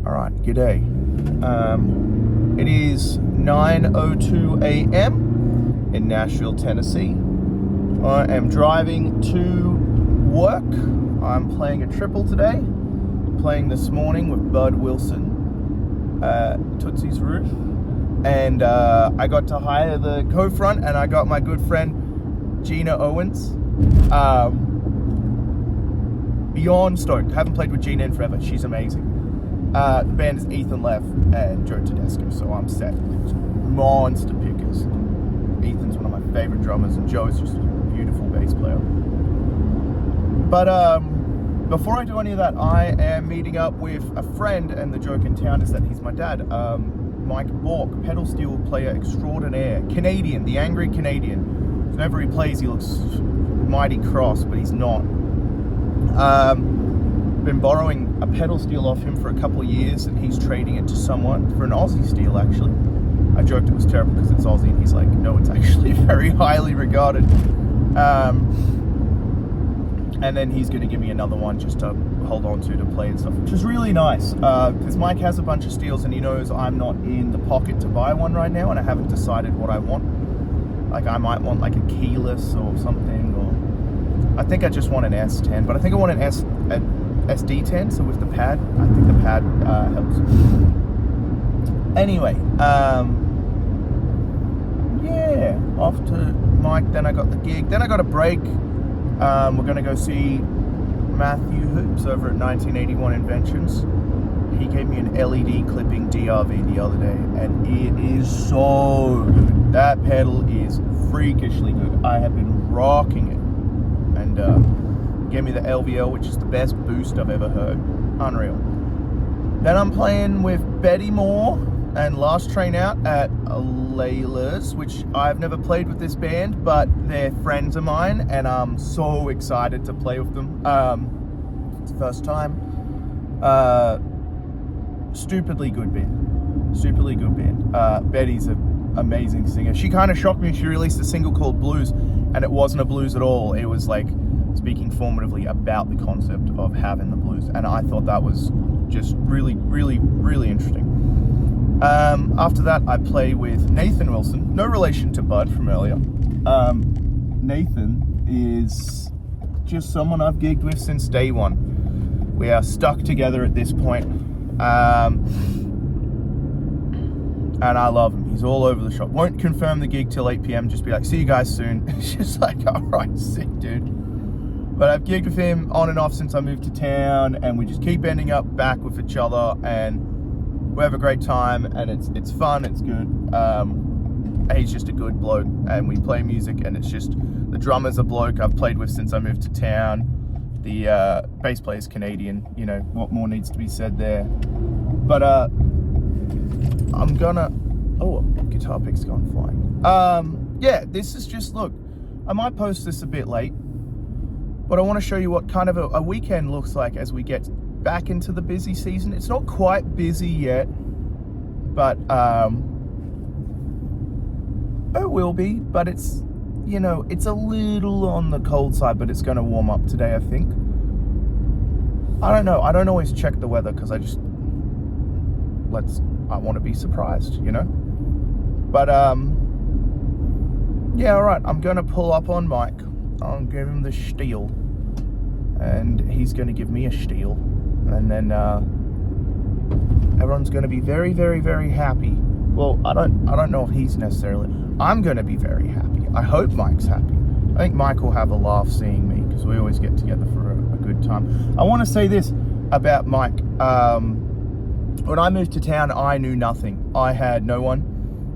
All right, g'day. It is 9:02 a.m. in Nashville, Tennessee. I am driving to work. I'm playing a triple today. Playing this morning with Bud Wilson at Tootsie's Roof. And I got to hire the co-front, and I got my good friend Gina Owens. Beyond stoked. Haven't played with Gina in forever. She's amazing. The band is Ethan Leff and Joe Tedesco, so I'm set. Monster pickers. Ethan's one of my favorite drummers, and Joe is just a beautiful bass player. But before I do any of that, I am meeting up with a friend, and the joke in town is that he's my dad. Mike Bork, pedal steel player extraordinaire. Canadian, the angry Canadian. Whenever he plays, he looks mighty cross, but he's not. Been borrowing a pedal steel off him for a couple of years, and he's trading it to someone for an Aussie steel, actually. I joked it was terrible because it's Aussie, and he's like, no, it's actually very highly regarded. And then he's going to give me another one just to hold on to play and stuff, which is really nice, because Mike has a bunch of steels, and he knows I'm not in the pocket to buy one right now, and I haven't decided what I want. Like, I might want like a keyless or something, or I think I just want an S10, but I think I want an SD10, so with the pad, I think the pad helps. Anyway, yeah, off to Mike, then I got the gig, then I got a break. We're going to go see Matthew Hoops over at 1981 Inventions. He gave me an LED clipping DRV the other day, and it is so good. That pedal is freakishly good. I have been rocking it. And gave me the LVL, which is the best boost I've ever heard. Unreal. Then I'm playing with Betty Moore and Last Train Out at Layla's, which I've never played with this band, but they're friends of mine, and I'm so excited to play with them. It's the first time. Stupidly good band. Betty's an amazing singer. She kind of shocked me. She released a single called Blues, and it wasn't a blues at all. It was like speaking formatively about the concept of having the blues, and I thought that was just really, really, really interesting. After that, I play with Nathan Wilson, no relation to Bud from earlier. Nathan is just someone I've gigged with since day one. We are stuck together at this point, and I love him. He's all over the shop. Won't confirm the gig till 8 p.m. Just be like, see you guys soon. It's just like, all right, sick, dude. But I've gigged with him on and off since I moved to town, and we just keep ending up back with each other, and we have a great time, and it's fun, it's good. He's just a good bloke, and we play music, and it's just, the drummer's a bloke I've played with since I moved to town. The bass player's Canadian. You know, what more needs to be said there? But I'm gonna, oh, guitar pick's gone flying. Yeah, this is just, look, I might post this a bit late, but I want to show you what kind of a weekend looks like as we get back into the busy season. It's not quite busy yet, but it will be, but it's, you know, it's a little on the cold side, but it's going to warm up today, I think. I don't know. I don't always check the weather because I want to be surprised, you know? But, yeah, all right. I'm going to pull up on Mike. I'll give him the steel, and he's going to give me a steel, and then everyone's going to be very, very, very happy. Well, I don't know if he's necessarily. I'm going to be very happy. I hope Mike's happy. I think Mike will have a laugh seeing me, because we always get together for a good time. I want to say this about Mike. When I moved to town, I knew nothing. I had no one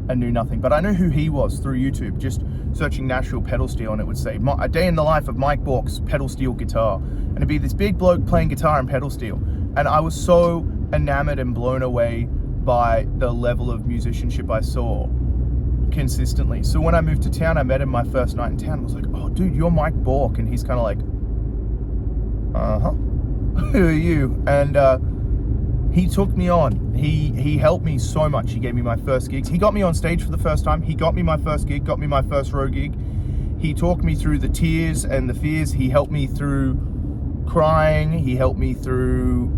and knew nothing, but I knew who he was through YouTube, just searching Nashville pedal steel, and it would say a day in the life of Mike Bork's pedal steel guitar, and it'd be this big bloke playing guitar and pedal steel, and I was so enamored and blown away by the level of musicianship I saw consistently. So when I moved to town, I met him my first night in town. I was like, oh dude, you're Mike Bork. And he's kind of like, who are you? And he took me on. He helped me so much. He gave me my first gigs. He got me on stage for the first time. He got me my first gig, got me my first row gig. He talked me through the tears and the fears. He helped me through crying. He helped me through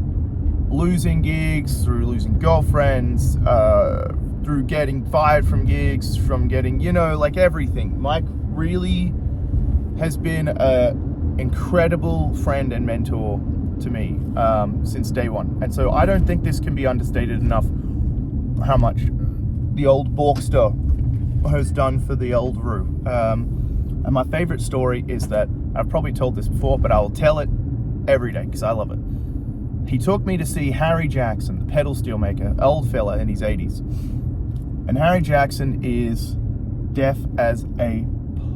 losing gigs, through losing girlfriends, through getting fired from gigs, from getting, like everything. Mike really has been an incredible friend and mentor to me since day one. And so I don't think this can be understated enough how much the old Borkster has done for the old Roo. And my favorite story is that, I've probably told this before, but I will tell it every day because I love it. He took me to see Harry Jackson, the pedal steel maker, old fella in his 80s. And Harry Jackson is deaf as a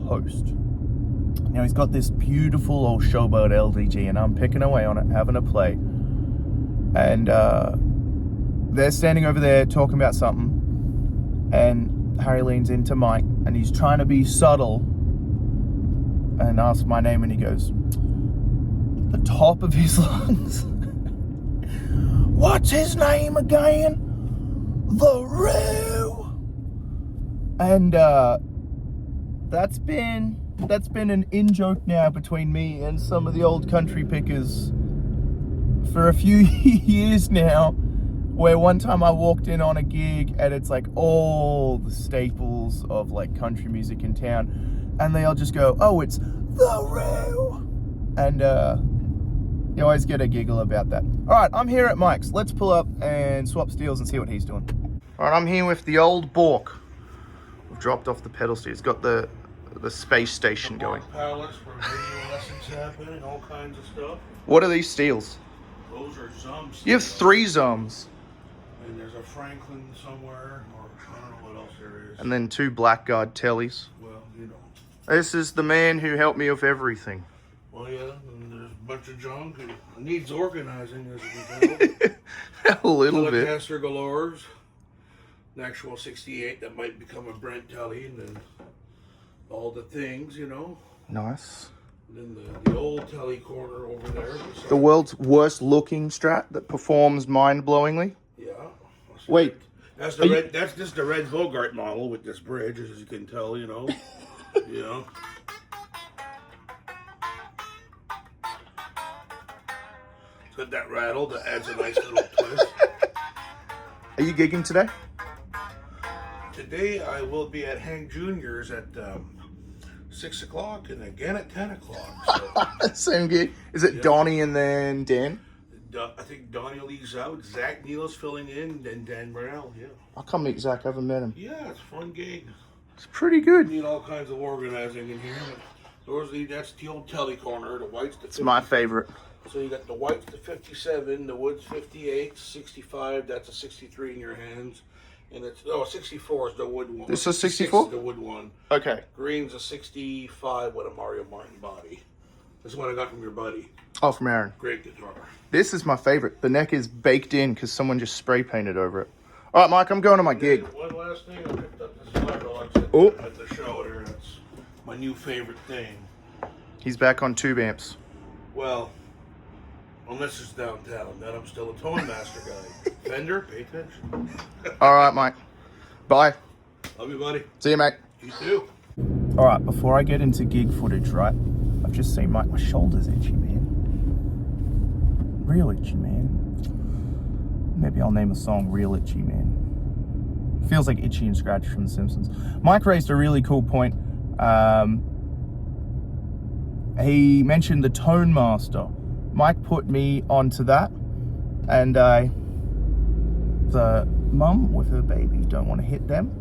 post. Now he's got this beautiful old Showboat LDG, and I'm picking away on it, having a play. And they're standing over there talking about something, and Harry leans into Mike, and he's trying to be subtle and asks my name, and he goes, the top of his lungs, what's his name again? The Roo. And that's been an in-joke now between me and some of the old country pickers for a few years now, where one time I walked in on a gig and it's like all the staples of like country music in town, and they all just go, oh, it's the Roo. And you always get a giggle about that. All right, I'm here at Mike's. Let's pull up and swap steels and see what he's doing. All right, I'm here with the old Bork. We've dropped off the pedal steel. It's got the space station going. Pallets where radio lessons happen and all kinds of stuff. What are these steels? Those are Zum steels. You have 3 Zums. And there's a Franklin somewhere, or I don't know what else there is. And then 2 Blackguard tellies. Well, you know. This is the man who helped me with everything. Well, yeah, and there's a bunch of junk. It needs organizing, as you can tell. A little bit. Telecaster galores. An actual 68 that might become a Brent telly, and then all the things, Nice. And then the old telly corner over there. The world's worst looking Strat that performs mind-blowingly. Yeah. Wait. That's the red. That's just the red Bogart model with this bridge, as you can tell. It's got that rattle that adds a nice little twist. Are you gigging today? Today I will be at Hank Jr.'s at 6 o'clock and again at 10 o'clock. So. Same gig. Is it Donnie and then Dan? I think Donnie leaves out. Zach Neal's filling in, and Dan Burrell. Yeah. I'll come meet Zach. I haven't met him. Yeah, it's a fun gig. It's pretty good. Need all kinds of organizing in here. That's the old telly corner. The whites. It's my favorite. So you got the whites, the 57, the woods 58, 65. That's a 63 in your hands. And it's 64 is the wood one. This is 64? The wood one. Okay. Green's a 65 with a Mario Martin body. This is what I got from your buddy. Oh, from Aaron. Great guitar. This is my favorite. The neck is baked in because someone just spray painted over it. All right, Mike, I'm going to my gig. One last thing. I picked up this Firedogs at the show there. That's my new favorite thing. He's back on tube amps. Well, unless it's downtown, then I'm still a Tone Master guy. Fender, pay attention. All right, Mike. Bye. Love you, buddy. See you, mate. You too. All right, before I get into gig footage, right? I've just seen Mike. My shoulder's itchy, man. Real itchy, man. Maybe I'll name a song Real Itchy, man. Feels like Itchy and Scratch from The Simpsons. Mike raised a really cool point. He mentioned the Tone Master. Mike put me onto that, and the mum with her baby, don't want to hit them.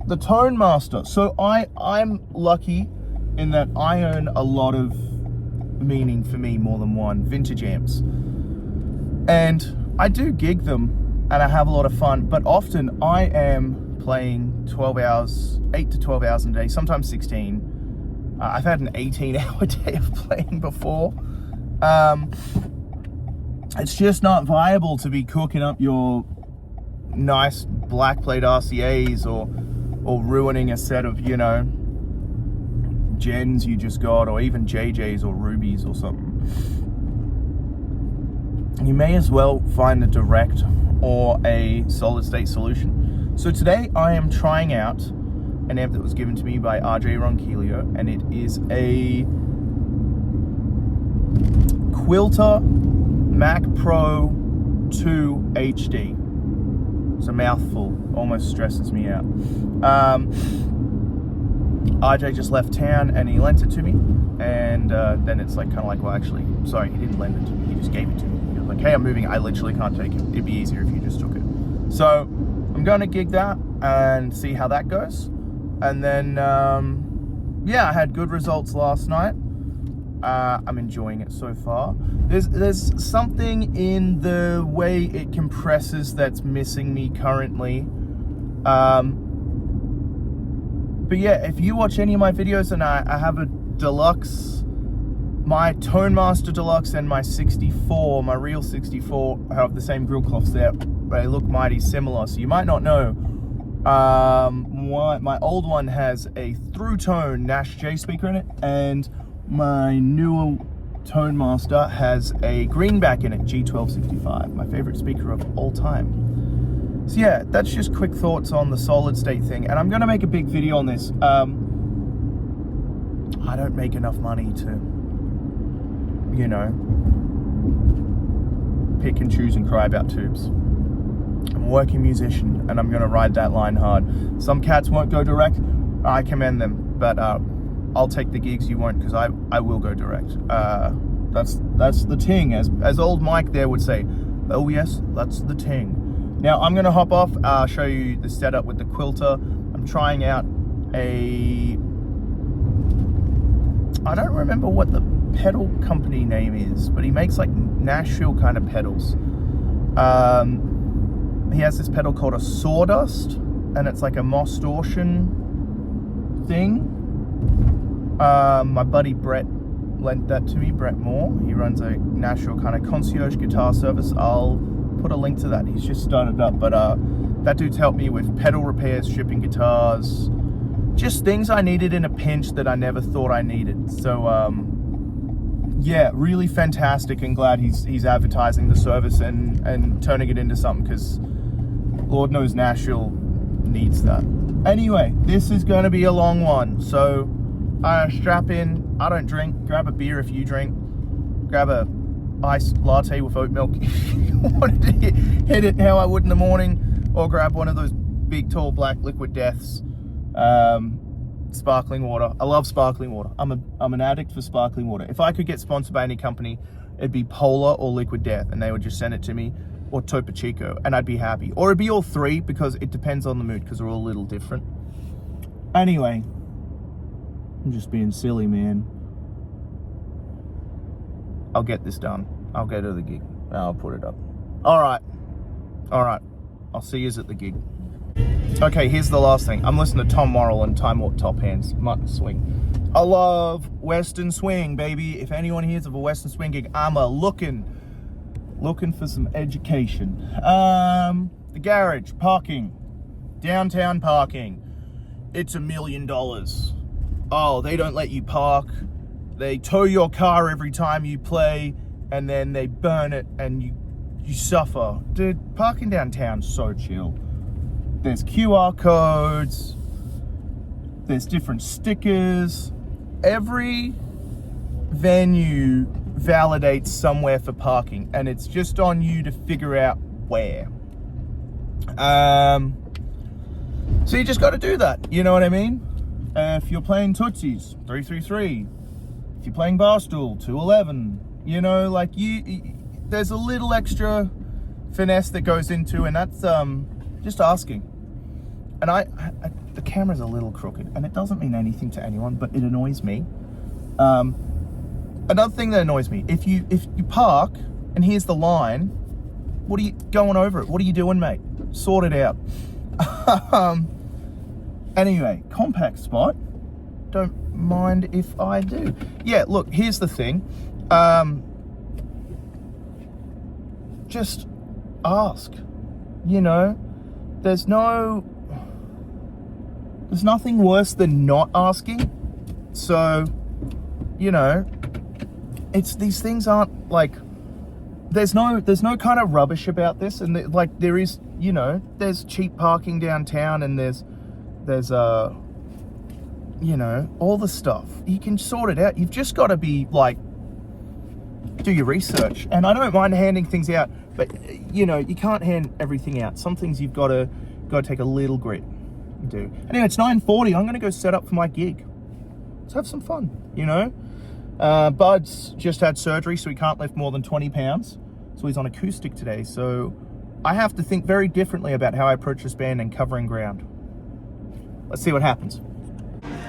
The Tone Master. So I'm lucky in that I own a lot of, meaning for me more than one, vintage amps, and I do gig them and I have a lot of fun, but often I am playing 12 hours, 8 to 12 hours a day, sometimes 16. I've had an 18-hour day of playing before. It's just not viable to be cooking up your nice black plate RCAs or ruining a set of, gens you just got, or even JJs or Rubies or something. You may as well find a direct or a solid state solution. So today I am trying out an amp that was given to me by RJ Ronquillo, and it is a Quilter Mac Pro 2 HD. It's a mouthful, almost stresses me out. RJ just left town and he lent it to me, and then it's like kind of like, well, actually, sorry, he didn't lend it to me, he just gave it to me. He was like, hey, I'm moving, I literally can't take it. It'd be easier if you just took it. So I'm going to gig that and see how that goes. And then, yeah, I had good results last night. I'm enjoying it so far. There's something in the way it compresses that's missing me currently. But yeah, if you watch any of my videos, and I have a deluxe, my Tone Master Deluxe and my 64, my real 64 have the same grill cloths there. They look mighty similar, so you might not know. My old one has a through tone Nash J speaker in it, and my newer Tone Master has a greenback in it, G1265, my favorite speaker of all time. So yeah, that's just quick thoughts on the solid state thing, and I'm gonna make a big video on this. I don't make enough money to, you know, pick and choose and cry about tubes. I'm a working musician, and I'm gonna ride that line hard. Some cats won't go direct, I commend them, but I'll take the gigs you won't, because I will go direct. That's the ting, as old Mike there would say. Oh yes, that's the ting. Now I'm gonna hop off, show you the setup with the Quilter. I'm trying out I don't remember what the pedal company name is, but he makes like Nashville kind of pedals. He has this pedal called a Sawdust, and it's like a Mostortion thing. My buddy Brett lent that to me, Brett Moore. He runs a Nashville kind of concierge guitar service. I'll put a link to that. He's just started up, but that dude's helped me with pedal repairs, shipping guitars, just things I needed in a pinch that I never thought I needed. So yeah, really fantastic, and glad he's advertising the service and turning it into something, because Lord knows Nashville needs that. Anyway, this is going to be a long one, so strap in. I don't drink. Grab a beer if you drink. Grab a iced latte with oat milk if you wanted to hit it how I would in the morning, or grab one of those big tall black liquid deaths. Sparkling water. I love sparkling water. I'm an addict for sparkling water. If I could get sponsored by any company, it'd be Polar or Liquid Death, and they would just send it to me, or Topo Chico, and I'd be happy. Or it'd be all three, because it depends on the mood, because they're all a little different. Anyway, I'm just being silly, man. I'll get this done. I'll go to the gig. I'll put it up. All right. I'll see you at the gig. Okay, here's the last thing. I'm listening to Tom Morrill and Time Warp Top Hands, Mutton Swing. I love Western Swing, baby. If anyone hears of a Western Swing gig, I'm looking for some education. The garage, parking, downtown parking. It's $1 million. Oh, they don't let you park. They tow your car every time you play, and then they burn it, and you suffer. Dude, parking downtown's so chill. There's QR codes, there's different stickers. Every venue validates somewhere for parking, and it's just on you to figure out where. So you just got to do that, you know what I mean? If you're playing Tootsie's, 333. If you're playing Barstool, 211. You know, like there's a little extra finesse that goes into, and that's just asking. And the camera's a little crooked, and it doesn't mean anything to anyone, but it annoys me. Another thing that annoys me, if you park and here's the line, what are you going over it? What are you doing, mate? Sort it out. Anyway, compact spot. Don't mind if I do. Yeah, look, here's the thing. Just ask. You know, there's nothing worse than not asking. So, you know, these things aren't like, there's no kind of rubbish about this, and like there is, you know, there's cheap parking downtown, and there's you know, all the stuff. You can sort it out. You've just got to be like do your research. And I don't mind handing things out, but you know, you can't hand everything out. Some things you've got to take a little grit and do. Anyway, it's 9:40. I'm gonna go set up for my gig. Let's have some fun, you know. Bud's just had surgery, so he can't lift more than 20 pounds. So he's on acoustic today. So I have to think very differently about how I approach this band and covering ground. Let's see what happens.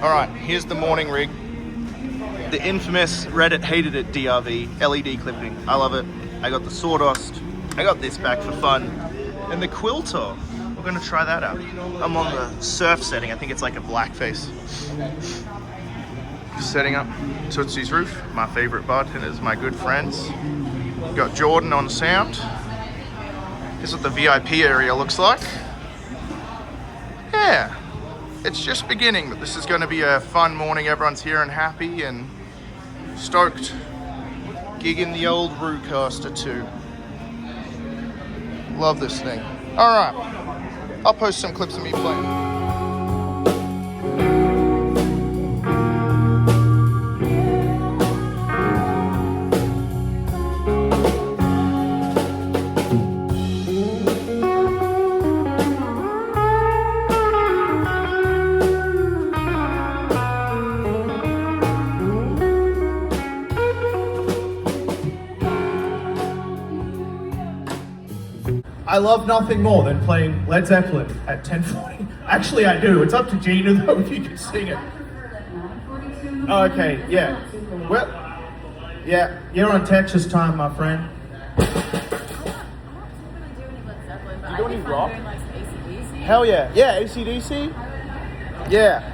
All right, here's the morning rig. The infamous Reddit hated it DRV LED clipping. I love it. I got the sawdust. I got this back for fun. And the quilter. We're gonna try that out. I'm on the surf setting. I think it's like a blackface. Setting up Tootsie's roof. My favorite bartender is my good friends. Got Jordan on sound. Here's what the VIP area looks like. Yeah, it's just beginning, but this is going to be a fun morning. Everyone's here and happy and stoked. Gigging the old Brewcaster too. Love this thing. All right, I'll post some clips of me playing. I love nothing more than playing Led Zeppelin at 10:40. Actually, I do. It's up to Gina, though, if you can sing it. Oh, okay, yeah. Well, yeah, you're on Texas time, my friend. You do any rock? Hell yeah. Yeah, AC/DC? Yeah.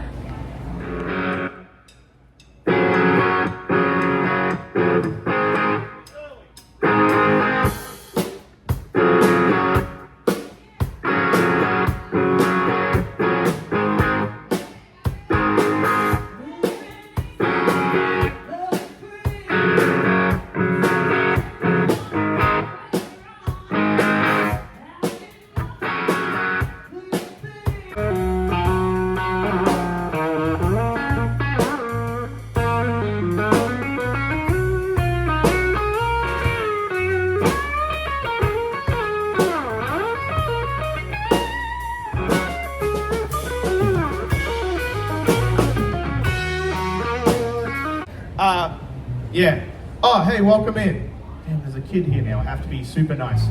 Yeah. Oh, hey, welcome in. Damn, there's a kid here now. I have to be super nice.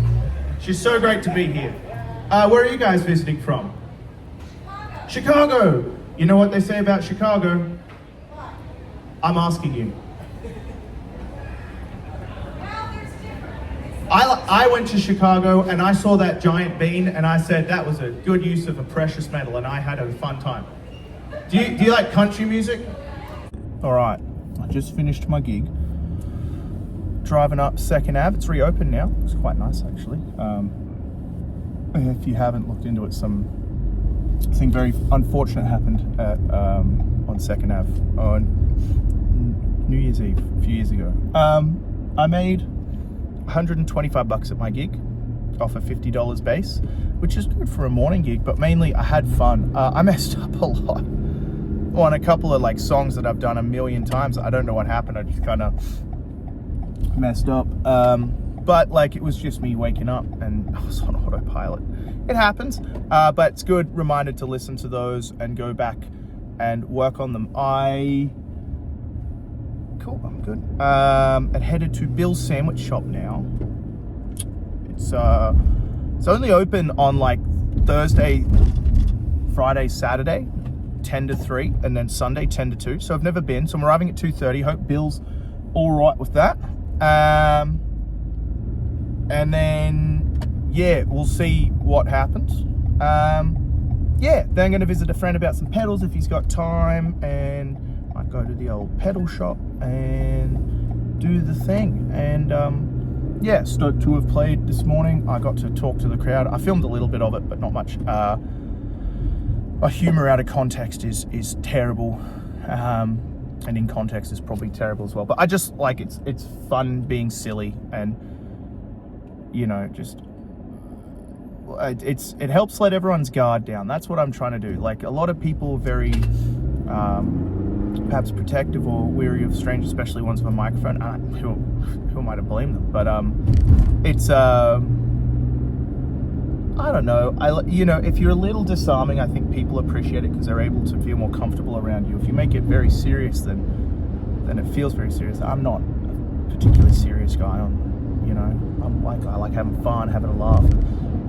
She's so great to be here. Where are you guys visiting from? Chicago. You know what they say about Chicago? I'm asking you. I went to Chicago and I saw that giant bean and I said that was a good use of a precious metal and I had a fun time. Do you like country music? All right. I just finished my gig. Driving up 2nd Ave. It's reopened now. It's quite nice, actually. If you haven't looked into it, something very unfortunate happened at on 2nd Ave on New Year's Eve a few years ago. I made $125 at my gig off a $50 base, which is good for a morning gig, but mainly I had fun. I messed up a lot on a couple of like songs that I've done a million times. I don't know what happened. I just kind of messed up. But like it was just me waking up and I was on autopilot. It happens, but it's good reminder to listen to those and go back and work on them. Cool, I'm good. And headed to Bill's Sandwich Shop now. It's only open on like Thursday, Friday, Saturday, 10 to 3, and then Sunday 10 to 2. So I've never been. So I'm arriving at 2:30. Hope Bill's all right with that. And then yeah, we'll see what happens. Yeah, then I'm going to visit a friend about some pedals if he's got time, and might go to the old pedal shop and do the thing. And yeah, stoked to have played this morning. I got to talk to the crowd. I filmed a little bit of it, but not much. My humor out of context is terrible, and in context is probably terrible as well. But I just like it's fun being silly, and you know, just it helps let everyone's guard down. That's what I'm trying to do. Like a lot of people are very perhaps protective or weary of strangers, especially ones with a microphone. Who am I to blame them? But it's I don't know. If you're a little disarming, I think people appreciate it because they're able to feel more comfortable around you. If you make it very serious, then it feels very serious. I'm not a particularly serious guy. I like having fun, having a laugh.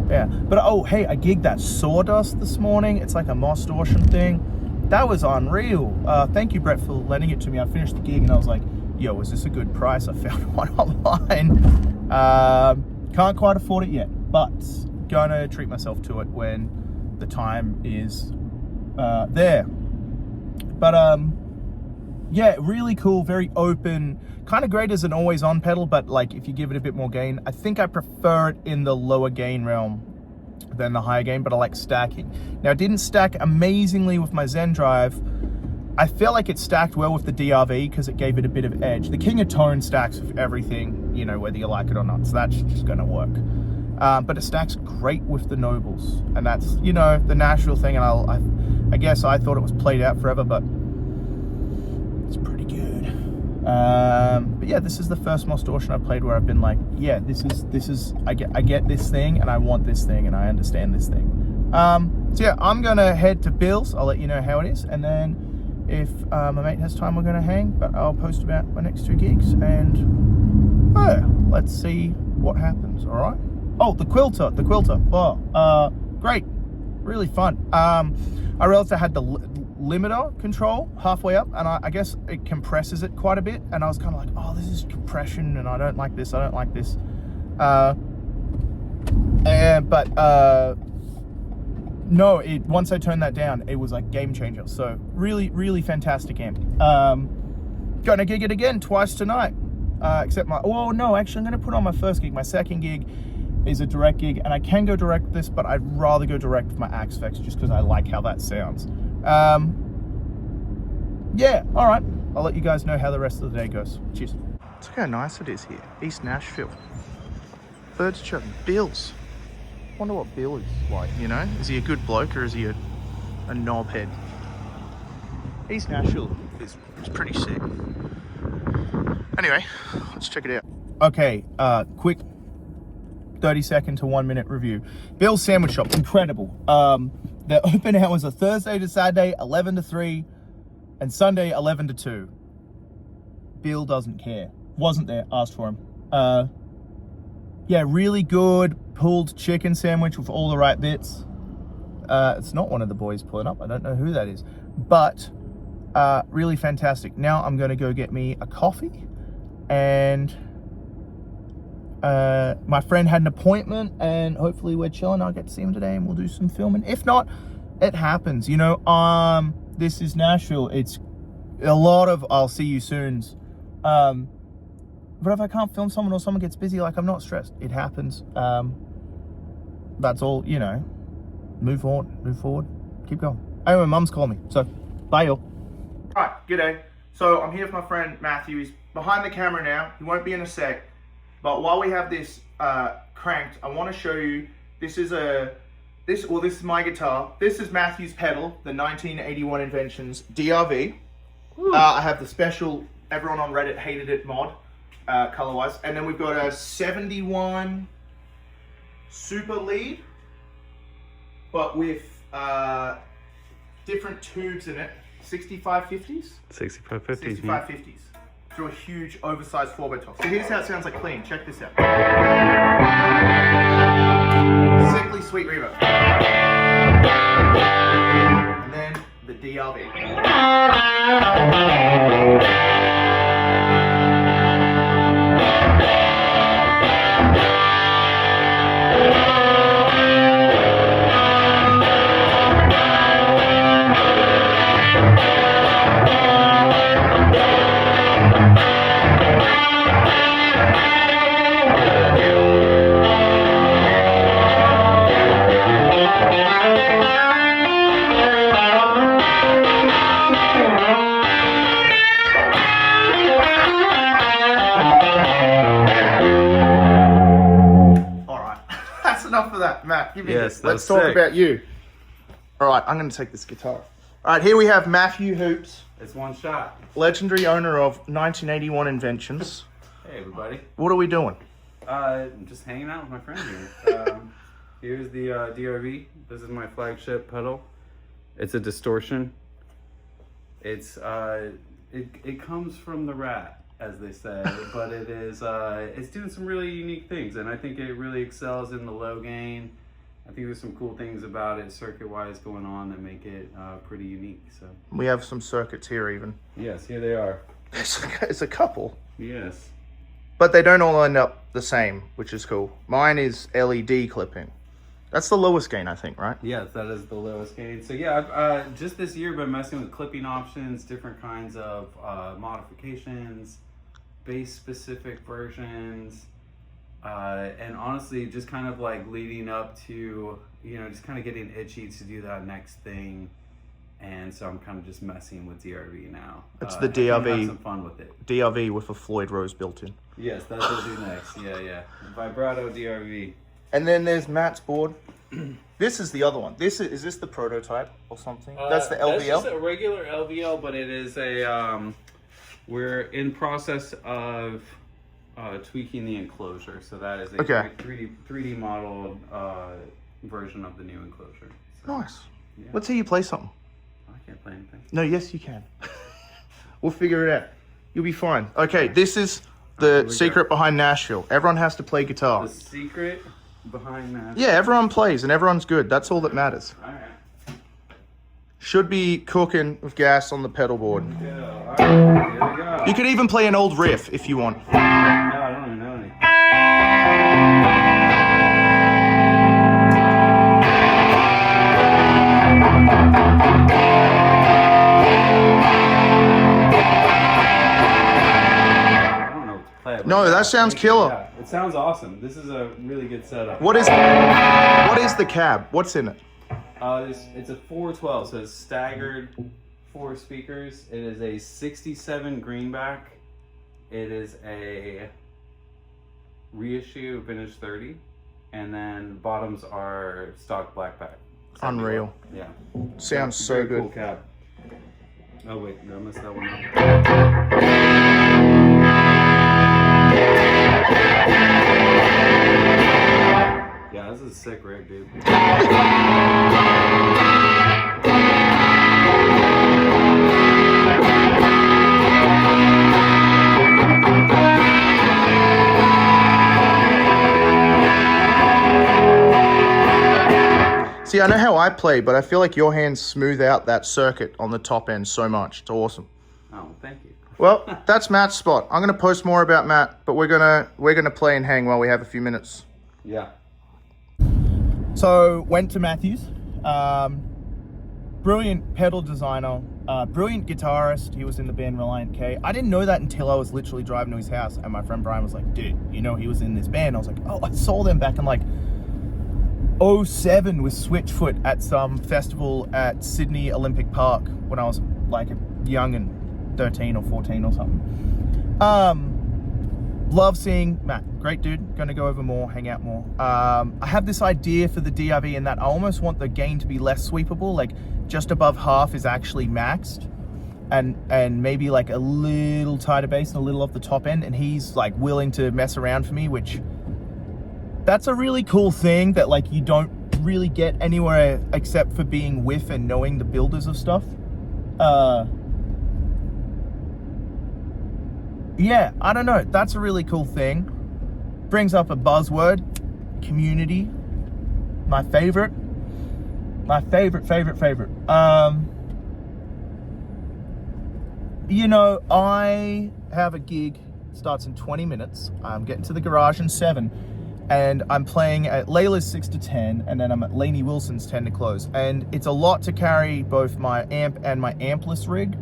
Yeah. But oh, hey, I gigged that Sawdust this morning. It's like a Mostortion thing. That was unreal. Thank you, Brett, for lending it to me. I finished the gig and I was like, yo, is this a good price? I found one online. Can't quite afford it yet, but gonna treat myself to it when the time is there. But yeah, really cool, very open, kind of great as an always on pedal, but like if you give it a bit more gain, I think I prefer it in the lower gain realm than the higher gain, but I like stacking. Now, it didn't stack amazingly with my Zen Drive. I feel like it stacked well with the DRV because it gave it a bit of edge. The King of Tone stacks with everything, whether you like it or not, so that's just gonna work. But it stacks great with the Nobles, and that's, the Nashville thing, and I guess I thought it was played out forever, but it's pretty good. But yeah, this is the first Mostortion I've played where I've been like, yeah, this is I get this thing, and I want this thing, and I understand this thing. So yeah, I'm gonna head to Bill's. I'll let you know how it is, and then if my mate has time, we're gonna hang, but I'll post about my next 2 gigs, and let's see what happens. All right. Oh, the quilter. Oh, great, really fun. I realized I had the limiter control halfway up, and I guess it compresses it quite a bit, and I was kind of like, oh, this is compression, and I don't like this. No, once I turned that down, it was like game changer. So really, really fantastic amp. Gonna gig it again twice tonight, except actually I'm gonna put on my first gig. My second gig is a direct gig, and I can go direct with this, but I'd rather go direct with my Axfex just because I like how that sounds. Yeah, all right. I'll let you guys know how the rest of the day goes. Cheers. Look how nice it is here. East Nashville. Birds chirping. Bills. Wonder what Bill is like, Is he a good bloke or is he a knobhead? East Nashville is pretty sick. Anyway, let's check it out. Okay, quick 30-second to 1-minute review. Bill's Sandwich Shop, incredible. Their open hours are Thursday to Saturday, 11 to 3, and Sunday, 11 to 2. Bill doesn't care. Wasn't there, asked for him. Yeah, really good pulled chicken sandwich with all the right bits. It's not one of the boys pulling up. I don't know who that is, but really fantastic. Now I'm gonna go get me a coffee, and my friend had an appointment, and hopefully we're chilling. I'll get to see him today and we'll do some filming. If not, it happens, this is Nashville. It's a lot of I'll see you soons. But if I can't film someone or someone gets busy, like, I'm not stressed. It happens. That's all, move forward, keep going. Anyway, mum's calling me, so bye y'all. All right, g'day. So I'm here with my friend Matthew. He's behind the camera now. He won't be in a sec. But while we have this cranked, I want to show you, this is my guitar. This is Matthew's pedal, the 1981 Inventions DRV. I have the special, everyone on Reddit hated it mod, color-wise. And then we've got a 71 Super Lead, but with different tubes in it. 6550s? 6550s. 6550s. Through a huge oversized 4x12. So here's how it sounds like clean. Check this out. Sickly sweet reverb. And then the DRV. Enough of that, Matt. Give me this. Let's talk about you. All right, I'm going to take this guitar. All right, here we have Matthew Hoops. It's one shot. Legendary owner of 1981 Inventions. Hey, everybody. What are we doing? I'm just hanging out with my friend here. Here's the DRV. This is my flagship pedal. It's a distortion. It's it comes from the rat, as they say, but it is it's doing some really unique things, and I think it really excels in the low gain. I think there's some cool things about it circuit-wise going on that make it pretty unique. So We have some circuits here even. yes, here they are. It's a couple. Yes. But they don't all end up the same, which is cool. Mine is LED clipping. That's the lowest gain, I think, right? Yes, that is the lowest gain. So yeah, I've just this year been messing with clipping options, different kinds of modifications, bass-specific versions, and honestly, just kind of like leading up to, just kind of getting itchy to do that next thing. And so I'm kind of just messing with DRV now. It's the I can have DRV. some fun with it. DRV with a Floyd Rose built in. Yes, that's what I'll do next. Yeah. Vibrato DRV. And then there's Matt's board. This is the other one. Is this the prototype or something? That's the LVL? That's just a regular LVL, but it is a, we're in process of tweaking the enclosure. So that is a Okay. 3D model version of the new enclosure. So, Nice. yeah. Let's hear you play something. I can't play anything. No, yes, you can. We'll figure it out. You'll be fine. Okay, this is the secret behind Nashville. Everyone has to play guitar. The secret behind that. Yeah, everyone plays and everyone's good. That's all that matters. All right. Should be cooking with gas on the pedal board. Yeah, all right. Here we go. You could even play an old riff if you want. No, I don't even know any. I don't know what to play. But No, that sounds killer. Yeah, it sounds awesome. This is a really good setup. What is the cab? What's in it? It's a 412, so it's staggered 4 speakers. It is a 67 greenback. It is a reissue vintage 30, and then bottoms are stock blackback. Unreal. Yeah. Sounds so Very good. Cool cab. Oh wait, no, I messed that one up. Yeah, this is a sick rig, dude. See, I know how I play, but I feel like your hands smooth out that circuit on the top end so much. It's awesome. Oh, thank you. Well, that's Matt's spot. I'm gonna post more about Matt, but we're gonna play and hang while we have a few minutes. Yeah. So went to Matthews. Brilliant pedal designer, brilliant guitarist. He was in the band Reliant K. I didn't know that until I was literally driving to his house, and my friend Brian was like, "Dude, he was in this band." I was like, "Oh, I saw them back in like 07 with Switchfoot at some festival at Sydney Olympic Park when I was like young and 13 or 14 or something." Love seeing Matt. Great dude. Gonna go over more, hang out more. I have this idea for the DRV in that I almost want the gain to be less sweepable, like just above half is actually maxed, and maybe like a little tighter bass and a little off the top end, and he's like willing to mess around for me, which that's a really cool thing that like you don't really get anywhere except for being with and knowing the builders of stuff. Yeah, I don't know. That's a really cool thing. Brings up a buzzword, community. My favorite. I have a gig, starts in 20 minutes. I'm getting to the garage in 7. And I'm playing at Layla's 6 to 10, and then I'm at Lainey Wilson's 10 to close. And it's a lot to carry both my amp and my ampless rig.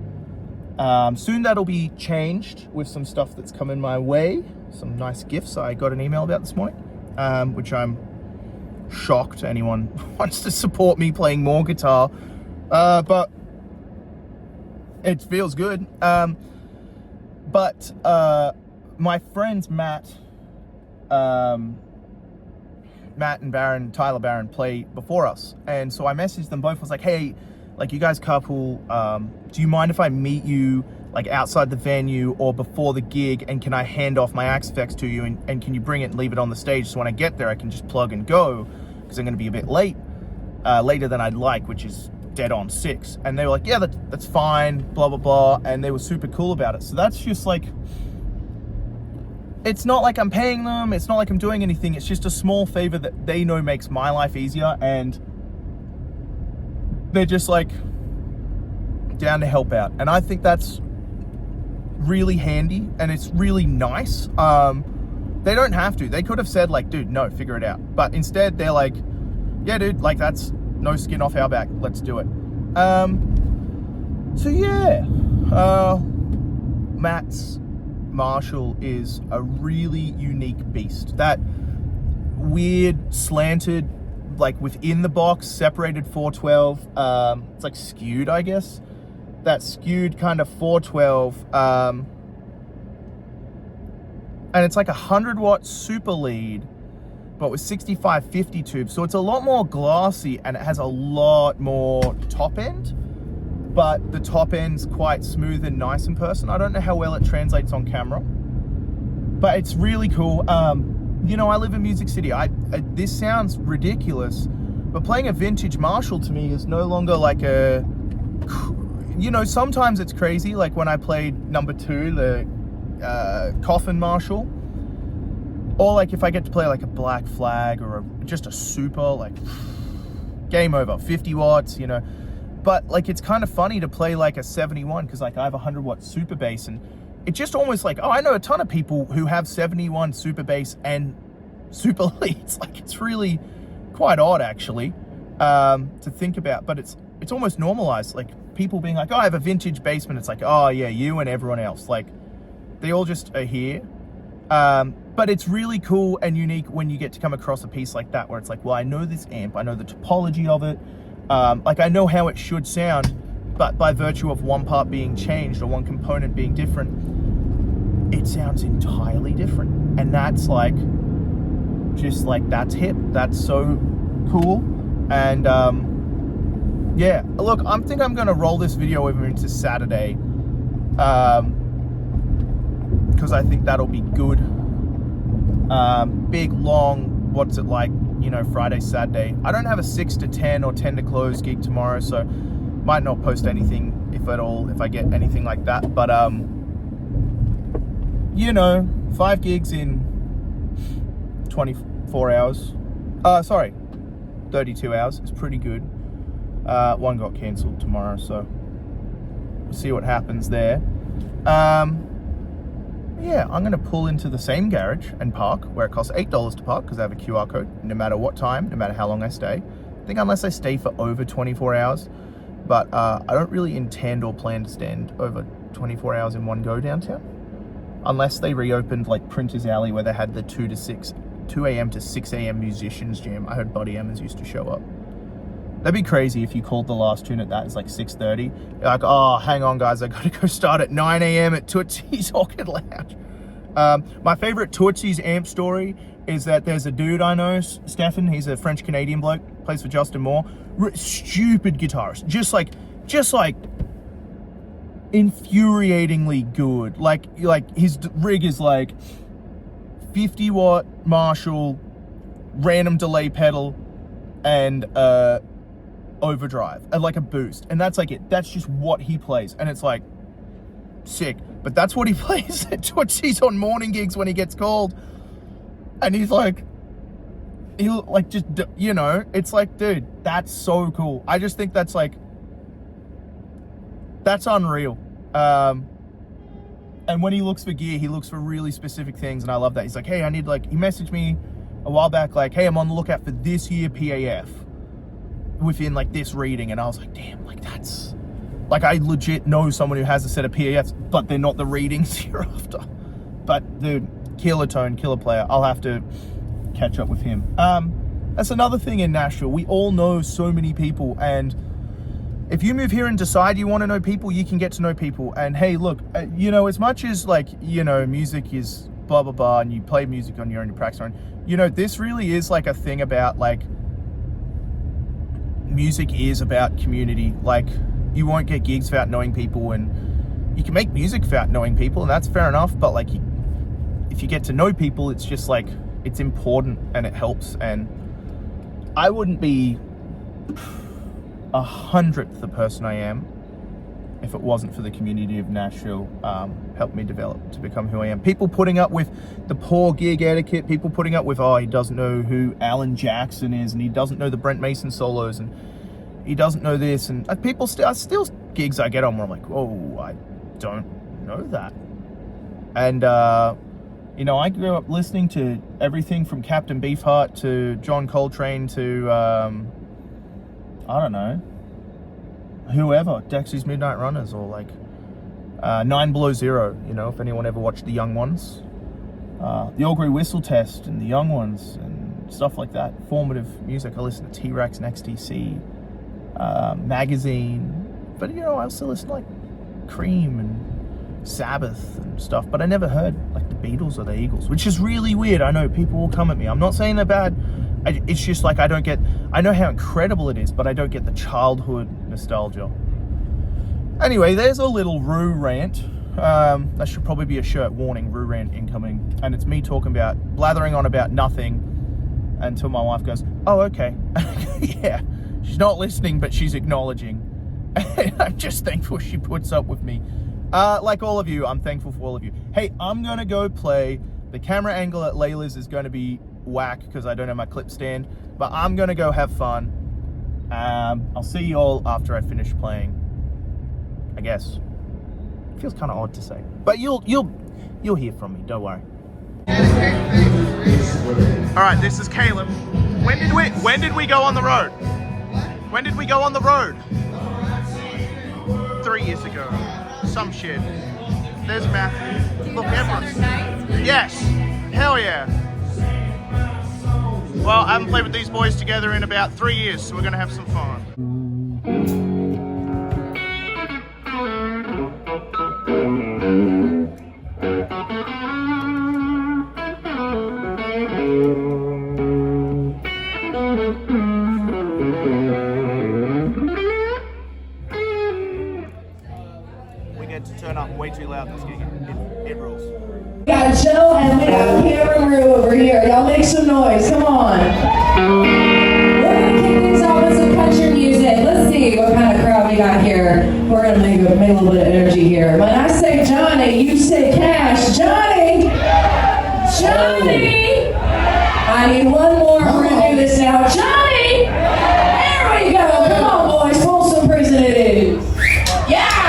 Soon that'll be changed with some stuff that's coming my way. Some nice gifts I got an email about this morning, which I'm shocked anyone wants to support me playing more guitar. But it feels good. But my friends Matt and Tyler Barron play before us. And so I messaged them both. I was like, hey, like, you guys couple, do you mind if I meet you like outside the venue or before the gig, and can I hand off my Axe Effects to you, and can you bring it and leave it on the stage so when I get there I can just plug and go, because I'm going to be a bit late, later than I'd like, which is dead on 6. And they were like, yeah, that's fine, blah blah blah, and they were super cool about it. So that's just like, it's not like I'm paying them, it's not like I'm doing anything, it's just a small favor that they know makes my life easier, and they're just like down to help out. And I think that's really handy, and it's really nice. They don't have to. They could have said like, dude, no, figure it out. But instead they're like, yeah, dude, like, that's no skin off our back, let's do it. So yeah, Matt's Marshall is a really unique beast. That weird slanted, like within the box, separated 412, it's like skewed, I guess. That skewed kind of 412, and it's like 100-watt super lead, but with 6550 tubes. So it's a lot more glassy, and it has a lot more top end, but the top end's quite smooth and nice in person. I don't know how well it translates on camera, but it's really cool. You know, I live in Music City. This sounds ridiculous, but playing a vintage Marshall to me is no longer like a, you know, sometimes it's crazy, like when I played number 2, the Coffin Marshall, or like if I get to play like a Black Flag or just a super, like, game over, 50 watts, you know. But like, it's kind of funny to play like a 71, because like I have a 100-watt super bass, and it just almost like, oh, I know a ton of people who have 71 super bass and super leads. Like, it's really quite odd actually, to think about, but it's almost normalized. Like, people being like, oh, I have a vintage bassman. It's like, oh yeah, you and everyone else, like, they all just are here. But it's really cool and unique when you get to come across a piece like that, where it's like, well, I know this amp, I know the topology of it, like, I know how it should sound, but by virtue of one part being changed or one component being different, it sounds entirely different. And that's like, just like, that's hip. That's so cool. And yeah, look, I think I'm gonna roll this video over into Saturday, because I think that'll be good. Big, long, what's it like, you know, Friday, Saturday. I don't have a 6 to 10 or 10 to close gig tomorrow, so might not post anything, if at all, if I get anything like that. But you know, 5 gigs in 24 hours. Sorry, 32 hours is pretty good. One got cancelled tomorrow, so we'll see what happens there. Yeah, I'm going to pull into the same garage and park, where it costs $8 to park, because I have a QR code, no matter what time, no matter how long I stay. I think unless I stay for over 24 hours, but I don't really intend or plan to stand over 24 hours in one go downtown, unless they reopened like Printer's Alley, where they had the 2 a.m. to 6 a.m. musicians jam. I heard Buddy Emmers used to show up. That'd be crazy if you called the last tune at that. It's like 6:30. You're like, oh, hang on, guys. I got to go start at 9 a.m. at Tootsie's Orchid Lounge. My favorite Tootsie's amp story is that there's a dude I know, Stefan. He's a French-Canadian bloke, plays for Justin Moore. Stupid guitarist. Just like infuriatingly good. Like his rig is like 50-watt Marshall, random delay pedal, and overdrive, and like a boost, and that's like it. That's just what he plays, and it's like sick. But that's what he plays at Tootsie's on morning gigs when he gets called, and he's like, he'll like, just, you know, it's like, dude, that's so cool. I just think that's like, that's unreal. And when he looks for gear, he looks for really specific things, and I love that. He's like, hey, I need, like, he messaged me a while back, like, hey, I'm on the lookout for this year PAF within like this reading, and I was like, damn, like, that's like, I legit know someone who has a set of PAFs, but they're not the readings you're after. But dude, killer tone, killer player. I'll have to catch up with him. That's another thing in Nashville. We all know so many people, and if you move here and decide you want to know people, you can get to know people. And hey, look, you know, as much as like, you know, music is blah blah blah, and you play music on your own, you practice on, you know, this really is like a thing about like music is about community. Like, you won't get gigs without knowing people, and you can make music without knowing people, and that's fair enough, but like, if you get to know people, it's just like, it's important and it helps. And I wouldn't be 100th the person I am if it wasn't for the community of Nashville. Helped me develop to become who I am. People putting up with the poor gig etiquette, people putting up with, oh, he doesn't know who Alan Jackson is, and he doesn't know the Brent Mason solos, and he doesn't know this, and people still gigs I get on where I'm like, oh, I don't know that. And you know, I grew up listening to everything from Captain Beefheart to John Coltrane to I don't know, whoever, Dexy's Midnight Runners, or like 9 Below Zero, you know, if anyone ever watched The Young Ones, the Augury Whistle Test and The Young Ones and stuff like that. Formative music. I listen to T-Rex and XTC, Magazine, but you know, I also listen to like Cream and Sabbath and stuff, but I never heard like the Beatles or the Eagles, which is really weird. I know people will come at me. I'm not saying they're bad. It's just like, I know how incredible it is, but I don't get the childhood nostalgia. Anyway, there's a little Rue rant. That should probably be a shirt, warning, Rue rant incoming. And it's me talking about, blathering on about nothing until my wife goes, oh, okay. Yeah, she's not listening, but she's acknowledging. I'm just thankful she puts up with me. Like all of you, I'm thankful for all of you. Hey, I'm gonna go play. The camera angle at Layla's is gonna be whack because I don't have my clip stand, but I'm gonna go have fun. I'll see you all after I finish playing, I guess. Feels kind of odd to say, but you'll hear from me, don't worry. All right, this is Caleb. When did we go on the road? When did we go on the road? 3 years ago. Some shit. There's Matthew. Look, everyone's... Yes! Hell yeah! Well, I haven't played with these boys together in about 3 years, so we're gonna have some fun. To turn up way too loud this gig. It rules. We got Joe and we got Cameron Rue over here. Y'all make some noise. Come on. We're going to kick things off with some country music. Let's see what kind of crowd we got here. We're going to make a little bit of energy here. When I say Johnny, you say Cash. Johnny! Johnny! I need one more. We're going to do this now. Johnny! There we go. Come on, boys. Pull some prison it is. Yeah!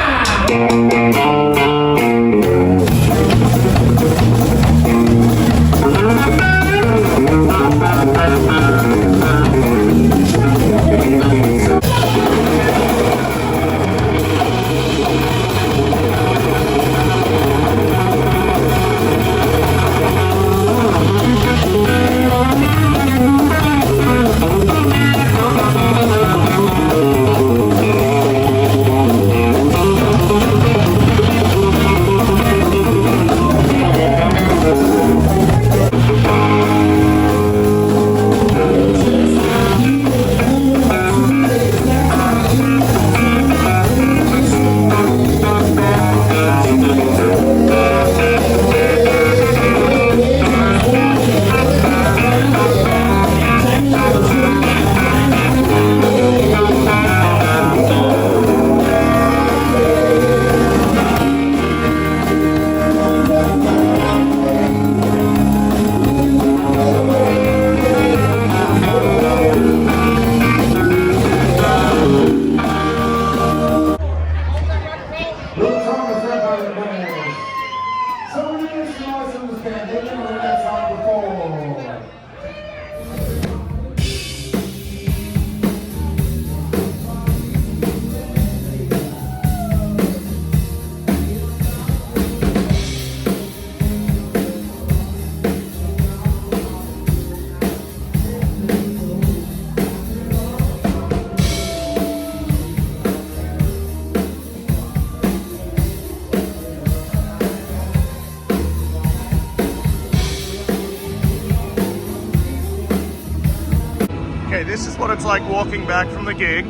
Okay, this is what it's like walking back from the gig.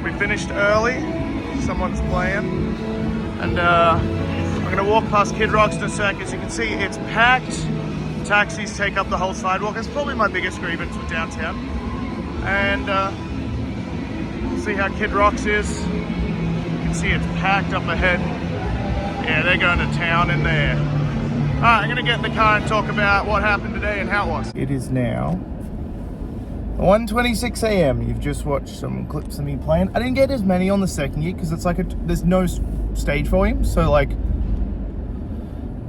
We finished early, someone's playing, and I'm gonna walk past Kid Rock's in a sec. As you can see, it's packed. Taxis take up the whole sidewalk. It's probably my biggest grievance with downtown. And see how Kid Rock's is. You can see it's packed up ahead. Yeah, they're going to town in there. All right, I'm gonna get in the car and talk about what happened today and how it was. It is now 1:26 a.m. You've just watched some clips of me playing. I didn't get as many on the second gig because it's like there's no stage volume. So like,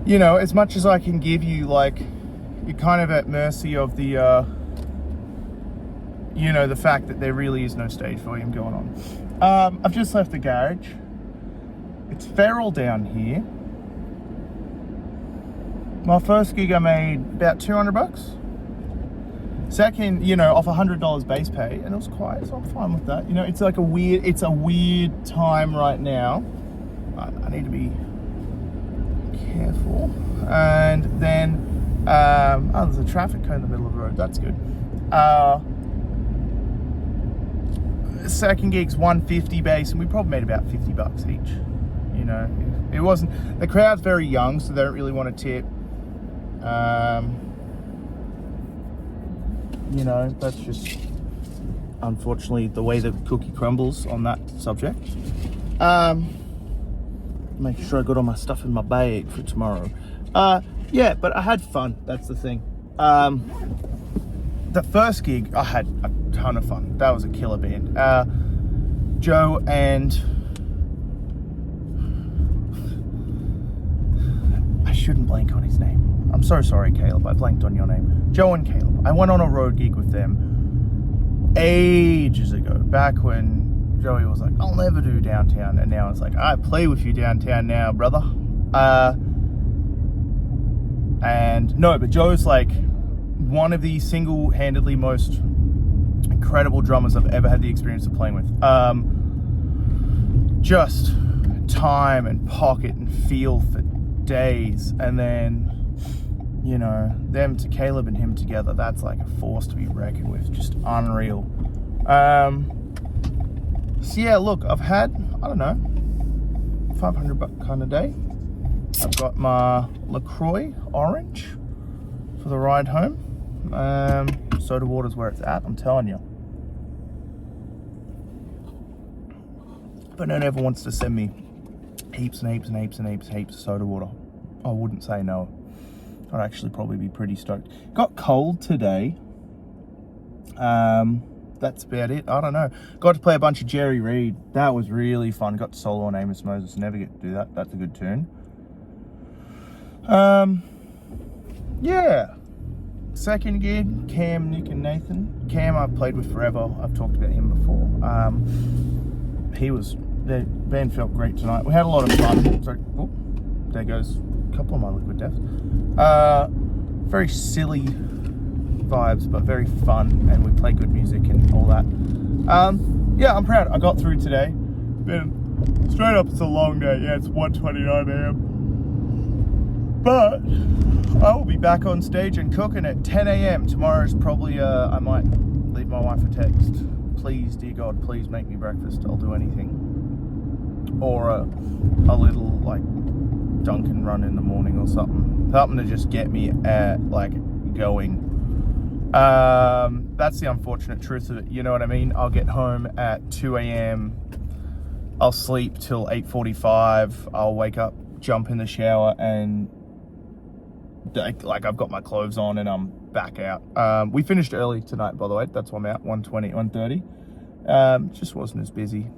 you know, as much as I can give you, like, you're kind of at mercy of the, you know, the fact that there really is no stage volume going on. I've just left the garage. It's feral down here. My first gig I made about $200. Second, you know, off $100 base pay, and it was quiet, so I'm fine with that. You know, it's like a weird time right now. I need to be careful. And then, oh, there's a traffic cone in the middle of the road. That's good. Second gig's 150 base, and we probably made about $50 each. You know, it wasn't, the crowd's very young, so they don't really want to tip. You know, that's just unfortunately the way the cookie crumbles on that subject. Making sure I got all my stuff in my bag for tomorrow. Yeah, but I had fun. That's the thing. The first gig, I had a ton of fun. That was a killer band. Joe and I shouldn't blank on his name. I'm so sorry, Caleb. I blanked on your name. Joe and Caleb. I went on a road gig with them ages ago, back when Joey was like, I'll never do downtown. And now it's like, I play with you downtown now, brother. And no, but Joe's like one of the single-handedly most incredible drummers I've ever had the experience of playing with. Just time and pocket and feel for days. And then, you know, them to Caleb and him together, that's like a force to be reckoned with. Just unreal. So yeah, look, I've had, I don't know, $500 kind of day. I've got my LaCroix orange for the ride home. Soda water's where it's at, I'm telling you. But no one ever wants to send me heaps and heaps and heaps and heaps and heaps of soda water, I wouldn't say no. I'd actually probably be pretty stoked. Got cold today. That's about it. I don't know. Got to play a bunch of Jerry Reed. That was really fun. Got to solo on Amos Moses. Never get to do that. That's a good tune. Yeah. Second gig, Cam, Nick, and Nathan. Cam I've played with forever. I've talked about him before. The band felt great tonight. We had a lot of fun. Sorry. Oh, there goes a couple of my liquid deaths. Very silly vibes, but very fun, and we play good music and all that. Yeah, I'm proud. I got through today. Been straight up, it's a long day. Yeah, it's 1:29 a.m. But I will be back on stage and cooking at 10 a.m. Tomorrow's probably, I might leave my wife a text. Please, dear God, please make me breakfast. I'll do anything. Or a little, like, Dunkin' run in the morning or something. Something to just get me going. That's the unfortunate truth of it. You know what I mean? I'll get home at 2 a.m. I'll sleep till 8:45. I'll wake up, jump in the shower, and like I've got my clothes on and I'm back out. We finished early tonight, by the way. That's why I'm out, 1:30. Just wasn't as busy.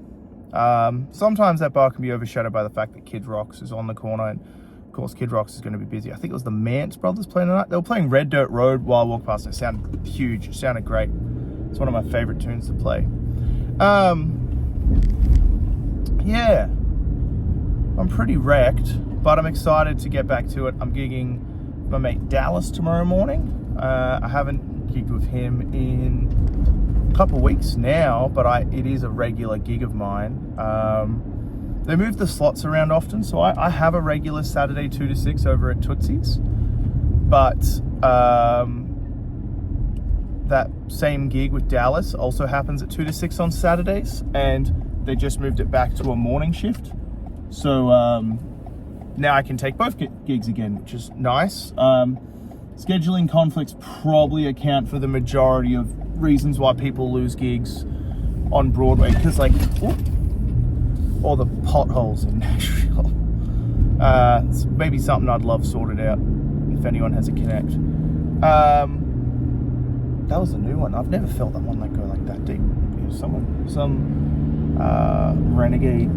Sometimes that bar can be overshadowed by the fact that Kid Rocks is on the corner, and of course Kid Rocks is going to be busy. I think it was the Mance brothers playing tonight. They were playing Red Dirt Road while I walked past. It sounded huge. It sounded great. It's one of my favorite tunes to play. Yeah, I'm pretty wrecked, but I'm excited to get back to it. I'm gigging my mate Dallas tomorrow morning. I haven't gigged with him in a couple of weeks now, but it is a regular gig of mine. They move the slots around often, so I have a regular Saturday 2 to 6 over at Tootsie's, but that same gig with Dallas also happens at 2 to 6 on Saturdays, and they just moved it back to a morning shift. So now I can take both gigs again, which is nice. Scheduling conflicts probably account for the majority of reasons why people lose gigs on Broadway, because like, all the potholes in Nashville. It's maybe something I'd love sorted out if anyone has a connect. That was a new one. I've never felt that one go like that deep. Some renegade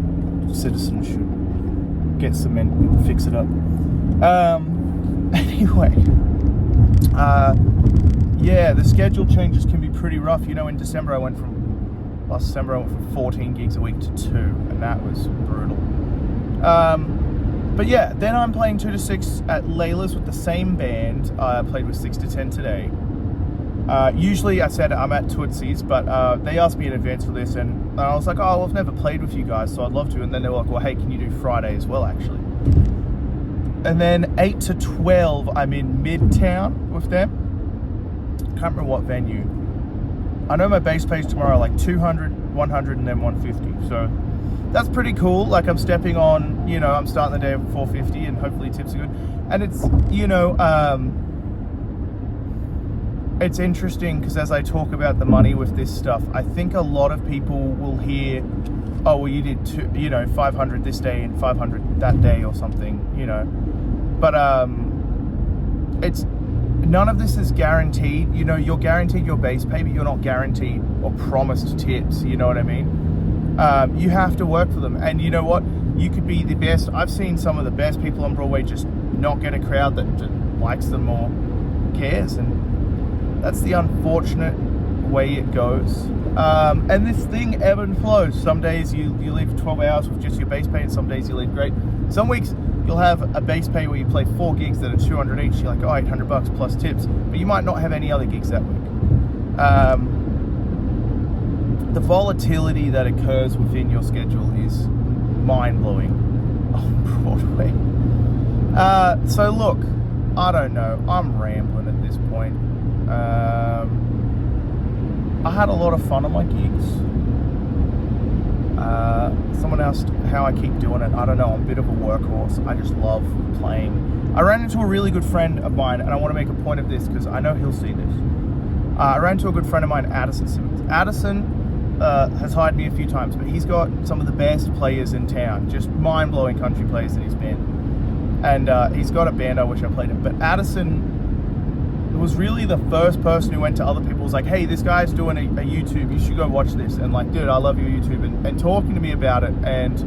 citizen should get cement and fix it up. Anyway, yeah, the schedule changes can be pretty rough. You know, in December last December I went from 14 gigs a week to 2, and that was brutal. But yeah, then I'm playing 2 to 6 at Layla's with the same band I played with 6 to 10 today. Usually I said I'm at Tootsie's, but they asked me in advance for this, and I was like, oh, well, I've never played with you guys, so I'd love to. And then they were like, well, hey, can you do Friday as well, actually? And then 8 to 12, I'm in Midtown with them. Can't remember what venue. I know my base pays tomorrow like 200, 100, and then 150. So that's pretty cool. Like, I'm stepping on, you know, I'm starting the day at 450, and hopefully tips are good. And it's, you know, it's interesting because as I talk about the money with this stuff, I think a lot of people will hear, oh, well, you did 500 this day and 500 that day or something, you know. But it's, none of this is guaranteed. You know, you're guaranteed your base pay, but you're not guaranteed or promised tips, you know what I mean? You have to work for them. And you know what? You could be the best. I've seen some of the best people on Broadway just not get a crowd that likes them or cares, and that's the unfortunate way it goes. And this thing ebb and flows. Some days you leave 12 hours with just your base pay, and some days you leave great. Some weeks you'll have a base pay where you play 4 gigs that are 200 each. You're like, oh, $800 plus tips, but you might not have any other gigs that week. The volatility that occurs within your schedule is mind-blowing on Broadway. So look, I don't know. I'm rambling at this point. I had a lot of fun on my gigs. Someone asked how I keep doing it. I don't know. I'm a bit of a workhorse. I just love playing. I ran into a really good friend of mine, and I want to make a point of this because I know he'll see this. I ran into a good friend of mine, Addison Simmons. Addison has hired me a few times, but he's got some of the best players in town, just mind-blowing country players in his band. And he's got a band I wish I played in. But Addison was really the first person who went to other people, was like, hey, this guy's doing a YouTube, you should go watch this. And like, dude, I love your YouTube, and talking to me about it, and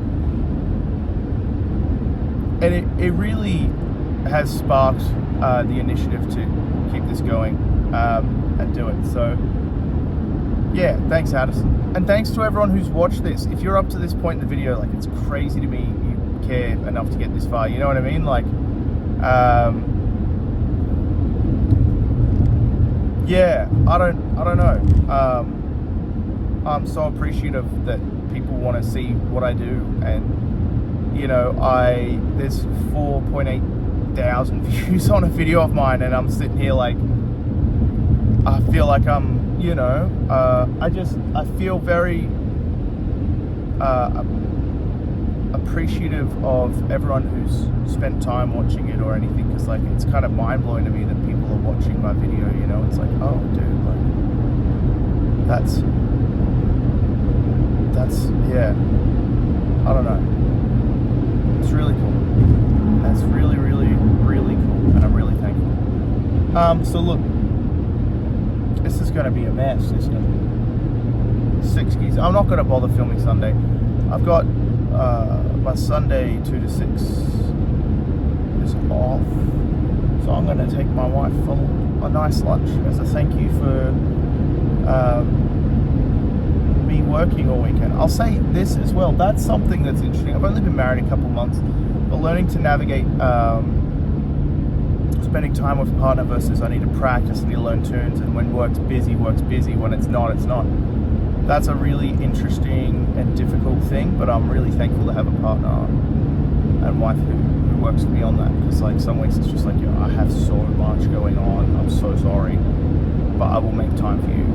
it really has sparked the initiative to keep this going and do it. So yeah, thanks, Addison, and thanks to everyone who's watched this. If you're up to this point in the video, like, it's crazy to me you care enough to get this far, you know what I mean? Like, yeah, I don't know. I'm so appreciative that people want to see what I do, and you know, there's 4.8 thousand views on a video of mine, and I'm sitting here like, I feel like I'm, you know, I feel very appreciative of everyone who's spent time watching it or anything, because like, it's kind of mind-blowing to me that people are watching my video, you know. It's like, oh dude, like, that's yeah, I don't know, it's really cool. That's really, really, really cool, and I'm really thankful. So look, this is going to be a mess, isn't it? 6 gigs. I'm not going to bother filming Sunday. I've got my Sunday 2 to 6 is off, so I'm going to take my wife for a nice lunch as a thank you for me working all weekend. I'll say this as well, that's something that's interesting. I've only been married a couple months, but learning to navigate spending time with a partner versus I need to practice, I need to learn tunes, and when work's busy, when it's not, it's not. That's a really interesting and difficult thing, but I'm really thankful to have a partner and wife who works with me on that, because like, some weeks it's just like, you know, I have so much going on, I'm so sorry. but I will make time for you.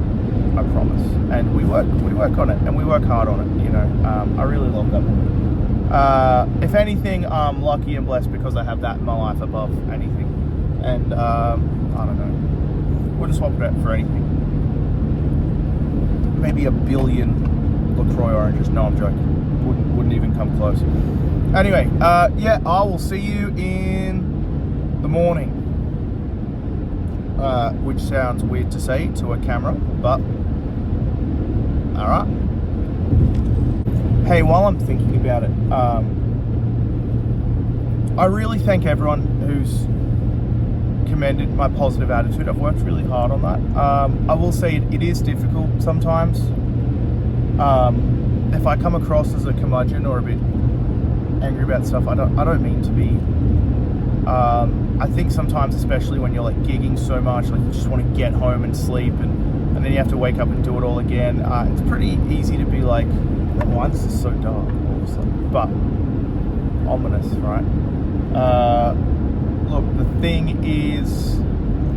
I promise. And we work on it, and we work hard on it. You know, I really love that woman. If anything, I'm lucky and blessed because I have that in my life above anything. And I don't know. We'll just swap it out for anything. Maybe 1 billion LaCroix oranges. No, I'm joking. Wouldn't even come close. Anyway, yeah, I will see you in the morning. Which sounds weird to say to a camera, but all right. Hey, while I'm thinking about it, I really thank everyone who's commended my positive attitude. I've worked really hard on that. I will say it is difficult sometimes. If I come across as a curmudgeon or a bit angry about stuff, I don't mean to be. I think sometimes, especially when you're like gigging so much, like you just want to get home and sleep, and then you have to wake up and do it all again. It's pretty easy to be like, oh, why this is so dark all of a sudden, but ominous, right? Look, the thing is,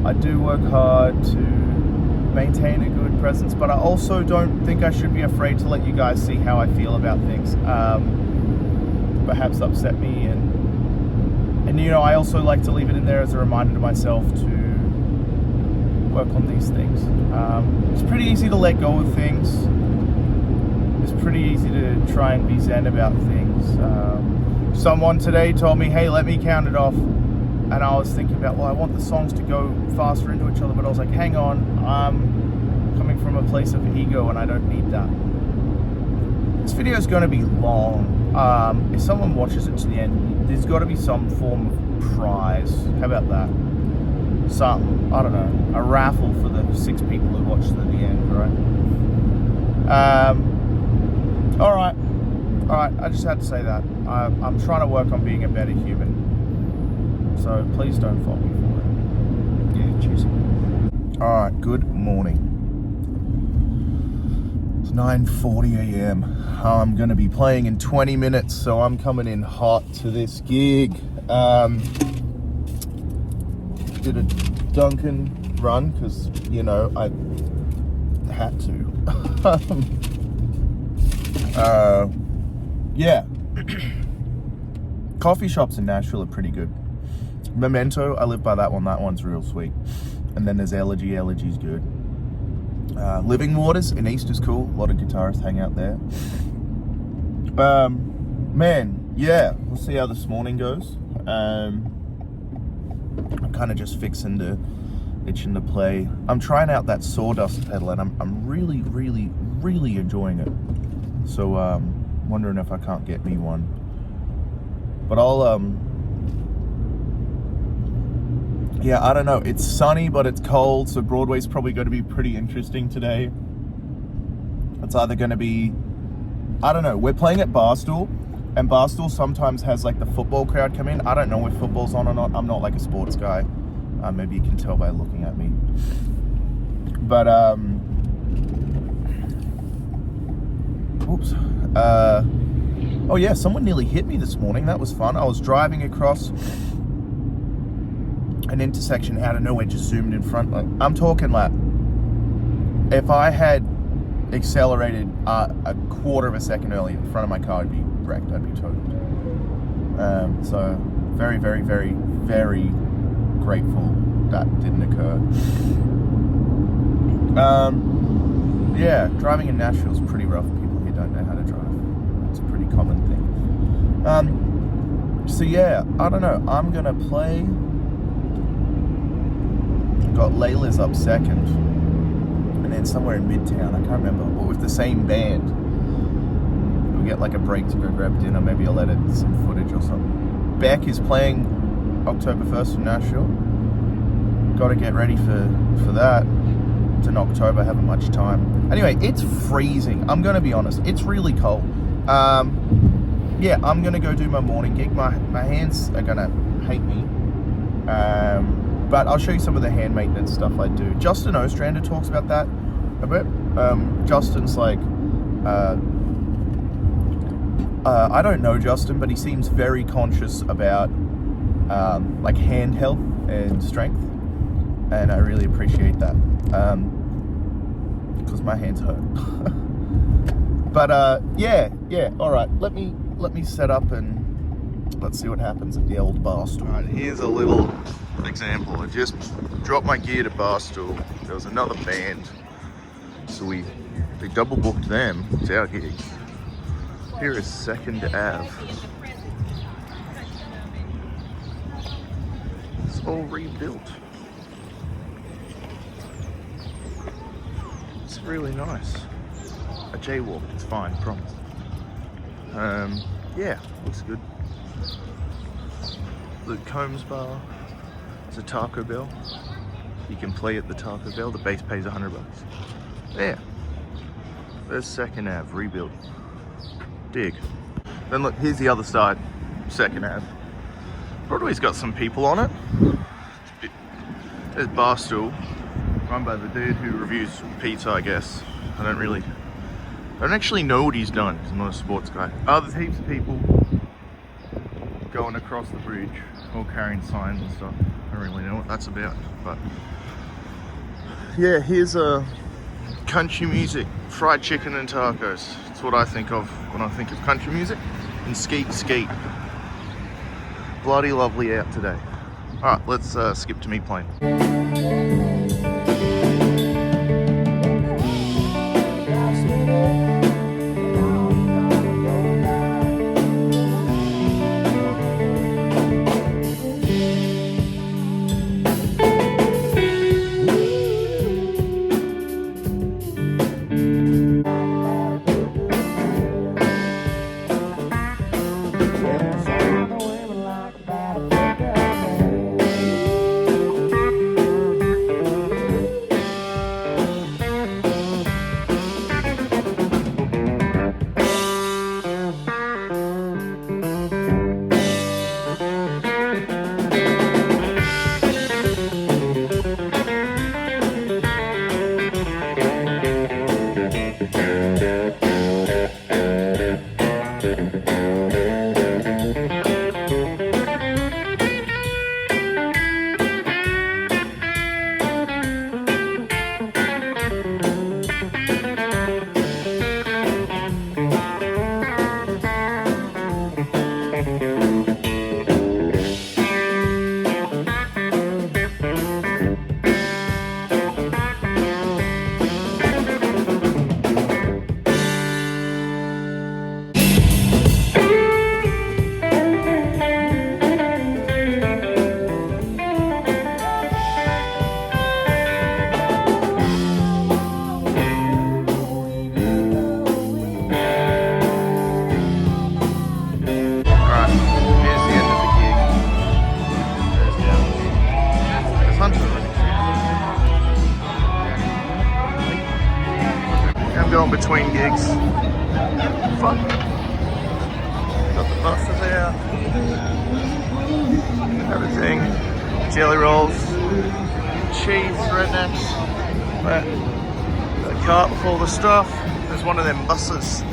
I do work hard to maintain a good presence, but I also don't think I should be afraid to let you guys see how I feel about things. Perhaps upset me, and you know, I also like to leave it in there as a reminder to myself to work on these things. It's pretty easy to let go of things. It's pretty easy to try and be zen about things. Someone today told me, hey, let me count it off. And I was thinking about, well, I want the songs to go faster into each other, but I was like, hang on, I'm coming from a place of ego and I don't need that. This video is going to be long. If someone watches it to the end, there's got to be some form of prize. How about that? Something, I don't know, a raffle for the 6 people who watched to the end, right? All right, I just had to say that. I'm trying to work on being a better human. So please don't fault me for it. Yeah, cheers. All right, good morning. It's 9:40 a.m. I'm going to be playing in 20 minutes, so I'm coming in hot to this gig. Did a Dunkin' run because, you know, I had to. Yeah. Coffee shops in Nashville are pretty good. Memento, I live by that one. That one's real sweet. And then there's Elegy. Elegy's good. Living Waters in East is cool. A lot of guitarists hang out there. Man, yeah, we'll see how this morning goes. I'm kind of just itching to play. I'm trying out that sawdust pedal, and I'm really, really, really enjoying it. So, wondering if I can't get me one. But I'll, yeah, I don't know. It's sunny, but it's cold, so Broadway's probably going to be pretty interesting today. It's either going to be, I don't know. We're playing at Barstool, and Barstool sometimes has like the football crowd come in. I don't know if football's on or not. I'm not like a sports guy. Maybe you can tell by looking at me. But, oops. Oh yeah, someone nearly hit me this morning. That was fun. I was driving across an intersection out of nowhere, just zoomed in front. Like, I'm talking like, if I had accelerated a quarter of a second earlier, the front of my car would be wrecked. I'd be totaled. So very, very, very, very grateful that didn't occur. Yeah, driving in Nashville is pretty rough. People here don't know how to drive. It's a pretty common thing. So yeah, I don't know. I'm gonna play. Got Layla's up second, and then somewhere in Midtown, I can't remember, but with the same band. We'll get like a break to go grab dinner. Maybe I'll edit some footage or something. Beck is playing October 1st in Nashville. Got to get ready for that. It's in October, haven't much time. Anyway, it's freezing. I'm going to be honest. It's really cold. Yeah, I'm going to go do my morning gig. My hands are going to hate me. But I'll show you some of the hand maintenance stuff I do. Justin Ostrander talks about that a bit. Justin's like, I don't know Justin, but he seems very conscious about like hand health and strength. And I really appreciate that. because my hands hurt. But yeah, all right, let me set up and let's see what happens at the old bar stool. All right, here's a little example. I just dropped my gear to Barstool. There was another band, so we double booked them. It's our gig. Here is 2nd Ave. It's all rebuilt. It's really nice. I jaywalked, it's fine, promise. Yeah, looks good. Luke Combs Bar. It's a Taco Bell. You can play at the Taco Bell. The base pays $100. There. There's 2nd Ave, rebuilt. Dig. Then look, here's the other side, 2nd Ave. Broadway's got some people on it. There's Barstool, run by the dude who reviews pizza, I guess. I don't actually know what he's done, because I'm not a sports guy. Oh, there's heaps of people going across the bridge, all carrying signs and stuff. I don't really know what that's about, but yeah, here's a country music, fried chicken and tacos. That's what I think of when I think of country music. And skeet. Bloody lovely out today. All right, let's skip to me playing. Between gigs. Fun. Got the buses there. Everything. Jelly rolls. Cheese, rednecks. The cart with all the stuff. There's one of them buses.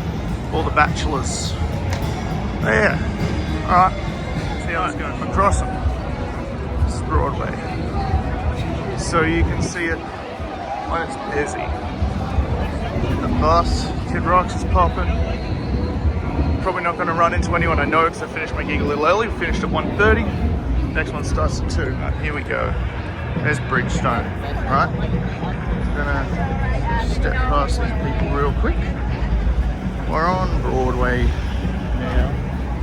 All the bachelors. There. Alright. See how it's going. Across them. This is Broadway. So you can see it when it's busy. The bus, Kid Rock's is popping. Probably not going to run into anyone I know because I finished my gig a little early. We finished at 1:30. Next one starts at 2. Right, here we go. There's Bridgestone. Right, gonna step past these people real quick. We're on Broadway now.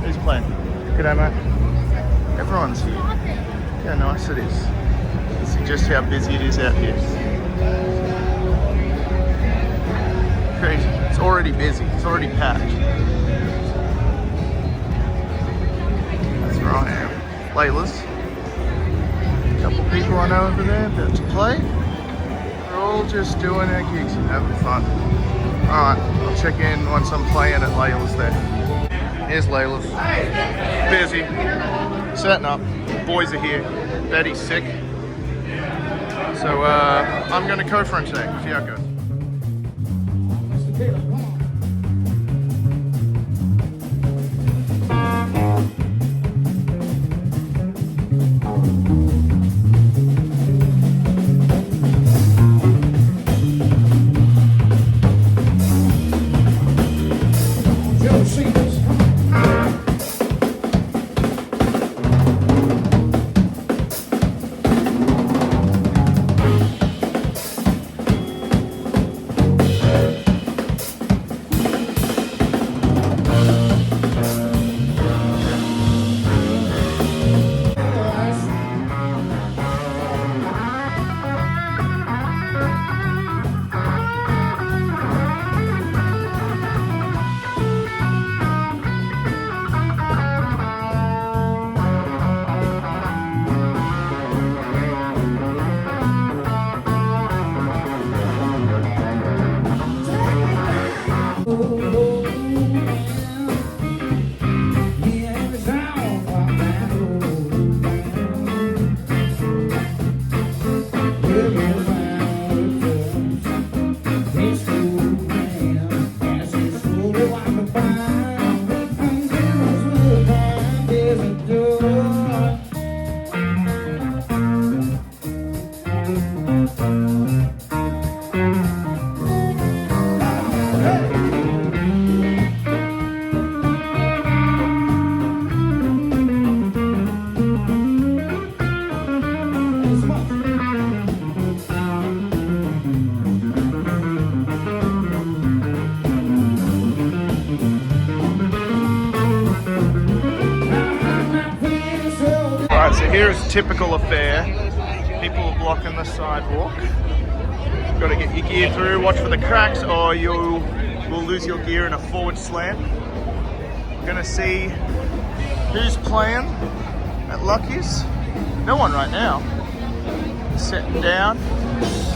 Who's playing? G'day, mate. Everyone's here. Look how nice it is. See just how busy it is out here. Crazy. It's already busy. It's already packed. That's where I am. Layla's. A couple people I know over there about to play. We're all just doing our gigs and having fun. Alright, I'll check in once I'm playing at Layla's there. Here's Layla's. Busy. Setting up. Boys are here. Betty's sick. So I'm going to co-front today. See how it goes. here's typical affair. People are blocking the sidewalk. Got to get your gear through, watch for the cracks or you will lose your gear in a forward slam. We're gonna see who's playing at Lucky's. No one right now. Sitting down.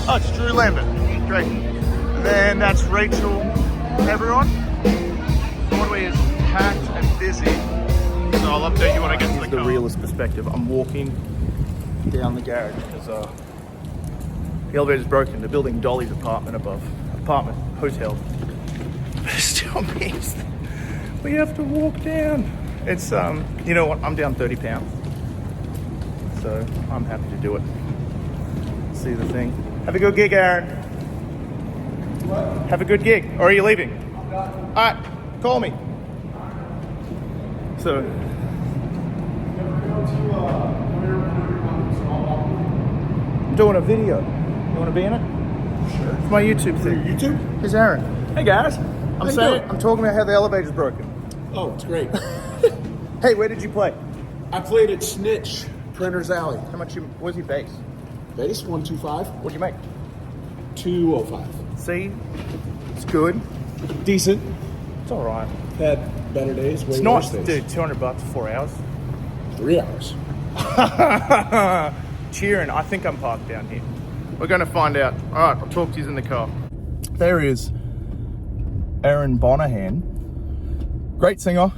Oh, it's Drew Lambert. Great. And then that's Rachel. Everyone. Broadway is packed and busy. So I'll update you when I get to the car. The realist perspective. I'm walking down the garage because the elevator's broken. They're building Dolly's apartment above. Apartment, hotel. But it still means we have to walk down. It's, you know what? I'm down 30 pounds. So I'm happy to do it. See the thing. Have a good gig, Aaron. What? Have a good gig. Or are you leaving? I'm done. All right, call me. So. I'm doing a video. You want to be in it? Sure. It's my YouTube thing. YouTube? Here's Aaron. Hey guys. I'm talking about how the elevator's broken. Oh, it's great. Hey, where did you play? I played at Snitch, Printer's Alley. How much was your base? Base 125. What'd you make? 205. See? It's good. Decent. It's alright. Had better days, way It's worse not, days. dude, $200 for 4 hours. 3 hours. Cheering. I think I'm parked down here. We're going to find out. Alright, I'll talk to you in the car. There is Aaron Bonahan. Great singer.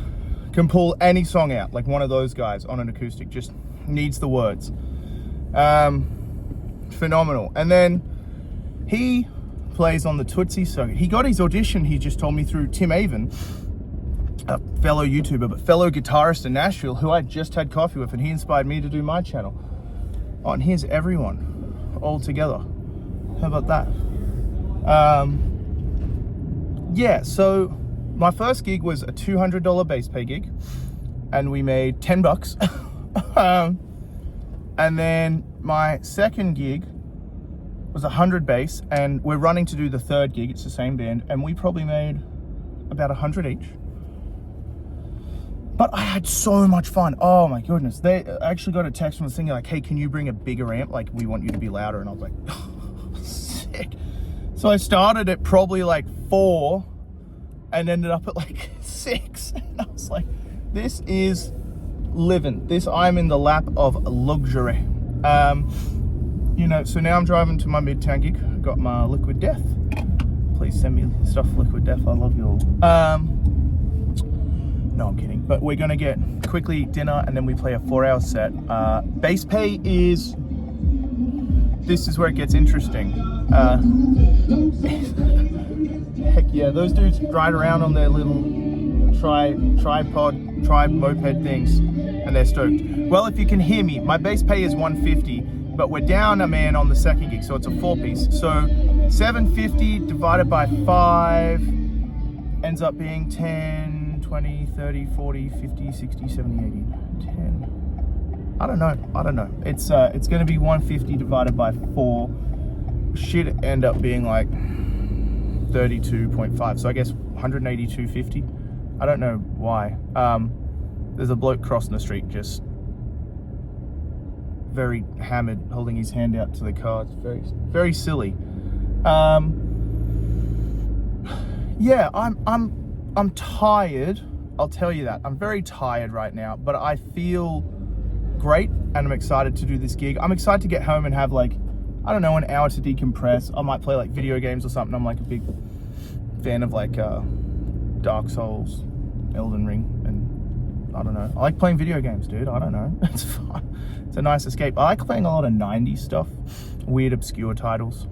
Can pull any song out, like one of those guys on an acoustic. Just needs the words. Phenomenal. And then he plays on the Tootsie circuit. He got his audition, he just told me, through Tim Avon, a fellow YouTuber, but fellow guitarist in Nashville, who I just had coffee with, and he inspired me to do my channel. Oh, and here's everyone all together. How about that? Yeah, so my first gig was a $200 bass pay gig, and we made 10 bucks. And then my second gig was 100 bass, and we're running to do the third gig. It's the same band, and we probably made about 100 each. But I had so much fun. Oh my goodness. They actually got a text from the singer like, hey, can you bring a bigger amp? Like, we want you to be louder. And I was like, oh, sick. So I started at probably like 4 and ended up at like 6. And I was like, this is living. I'm in the lap of luxury. You know, so now I'm driving to my Midtown gig. I got my Liquid Death. Please send me stuff, Liquid Death. I love you all. No, I'm kidding. But we're gonna get quickly eat dinner, and then we play a 4-hour set. Base pay is. This is where it gets interesting. Heck yeah, those dudes ride around on their little tripod moped things, and they're stoked. Well, if you can hear me, my base pay is $150, but we're down a man on the second gig, so it's a 4-piece. So $750 divided by 5 ends up being 10, 20, 30, 40, 50, 60, 70, 80, 10. I don't know. It's gonna be 150 divided by 4. Should end up being like 32.5. So I guess 182.50. I don't know why. There's a bloke crossing the street, just very hammered, holding his hand out to the car. It's very, very silly. Yeah, I'm tired. I'll tell you that. I'm very tired right now, but I feel great, and I'm excited to do this gig. I'm excited to get home and have like, I don't know, an hour to decompress. I might play like video games or something. I'm like a big fan of like Dark Souls, Elden Ring, and I don't know. I like playing video games, dude. I don't know. It's fun. It's a nice escape. I like playing a lot of 90s stuff, weird, obscure titles.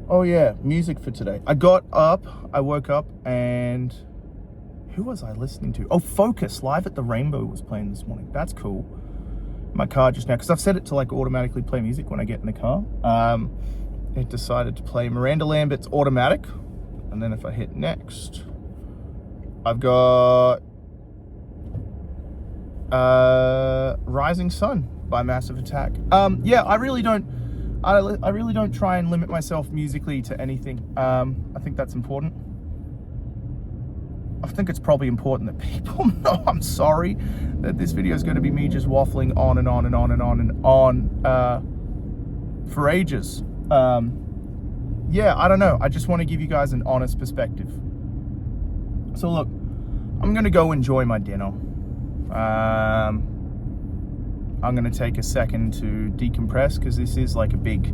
Oh yeah, music for today. I woke up, and who was I listening to? Oh, Focus Live at the Rainbow was playing this morning. That's cool. My car just now, because I've set it to like automatically play music when I get in the car. It decided to play Miranda Lambert's Automatic. And then if I hit next, I've got Rising Sun by Massive Attack. Yeah, I really don't try and limit myself musically to anything. I think that's important. I think it's probably important that people know I'm sorry that this video is going to be me just waffling on and on and on and on and on for ages. Yeah, I don't know. I just want to give you guys an honest perspective. So look, I'm going to go enjoy my dinner. I'm going to take a second to decompress because this is like a big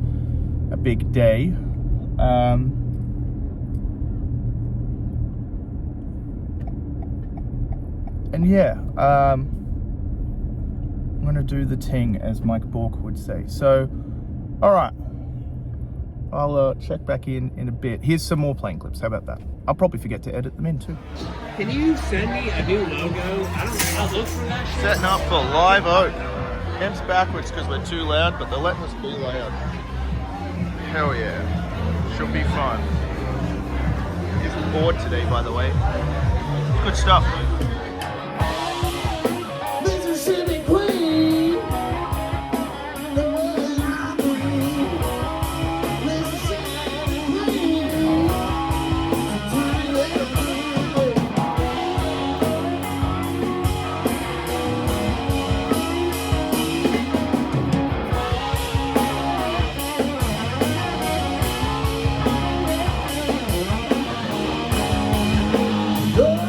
day. And yeah, I'm going to do the ting, as Mike Bork would say. So, all right. I'll check back in a bit. Here's some more playing clips. How about that? I'll probably forget to edit them in too. Can you send me a new logo? I'll look for that shit. Setting up for Live Oak. Hem's backwards because we're too loud, but they're letting us be loud. Hell yeah. Should be fun. He's bored today, by the way. Good stuff. Mississippi Queen.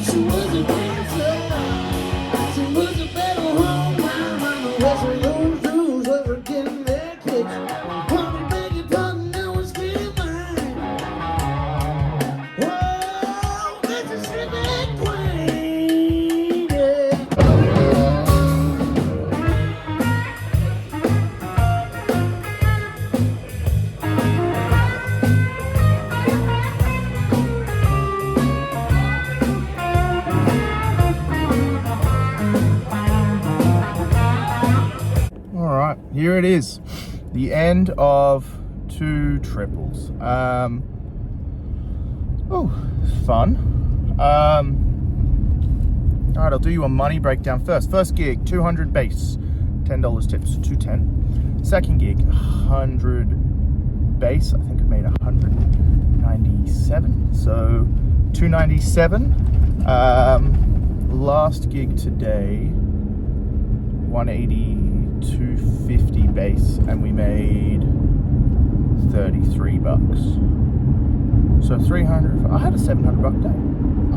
She was a princess. She was a better home. West of those dudes were getting their kicks. Probably beg your pardon, now it's getting mine. Whoa, Mississippi Queen, yeah. All right, here it is. The end of 2 triples. Oh, fun. All right, I'll do you a money breakdown first. First gig, 200 base, $10 tips, 210. Second gig, 100 base. I think I made 197, so 297. Last gig today, 180. 250 base, and we made $33. So 300. I had a $700 day. I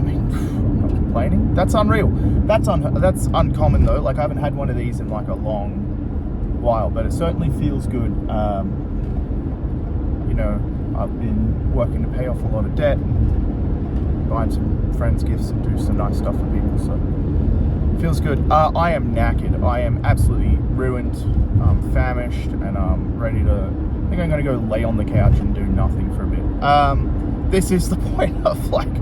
mean, I'm not complaining. That's unreal. That's uncommon though. Like I haven't had one of these in like a long while, but it certainly feels good. You know, I've been working to pay off a lot of debt, buying some friends gifts, and do some nice stuff for people. So. Feels good. I am knackered. I am absolutely ruined. I'm famished, and I'm ready to. I think I'm gonna go lay on the couch and do nothing for a bit. This is the point of like,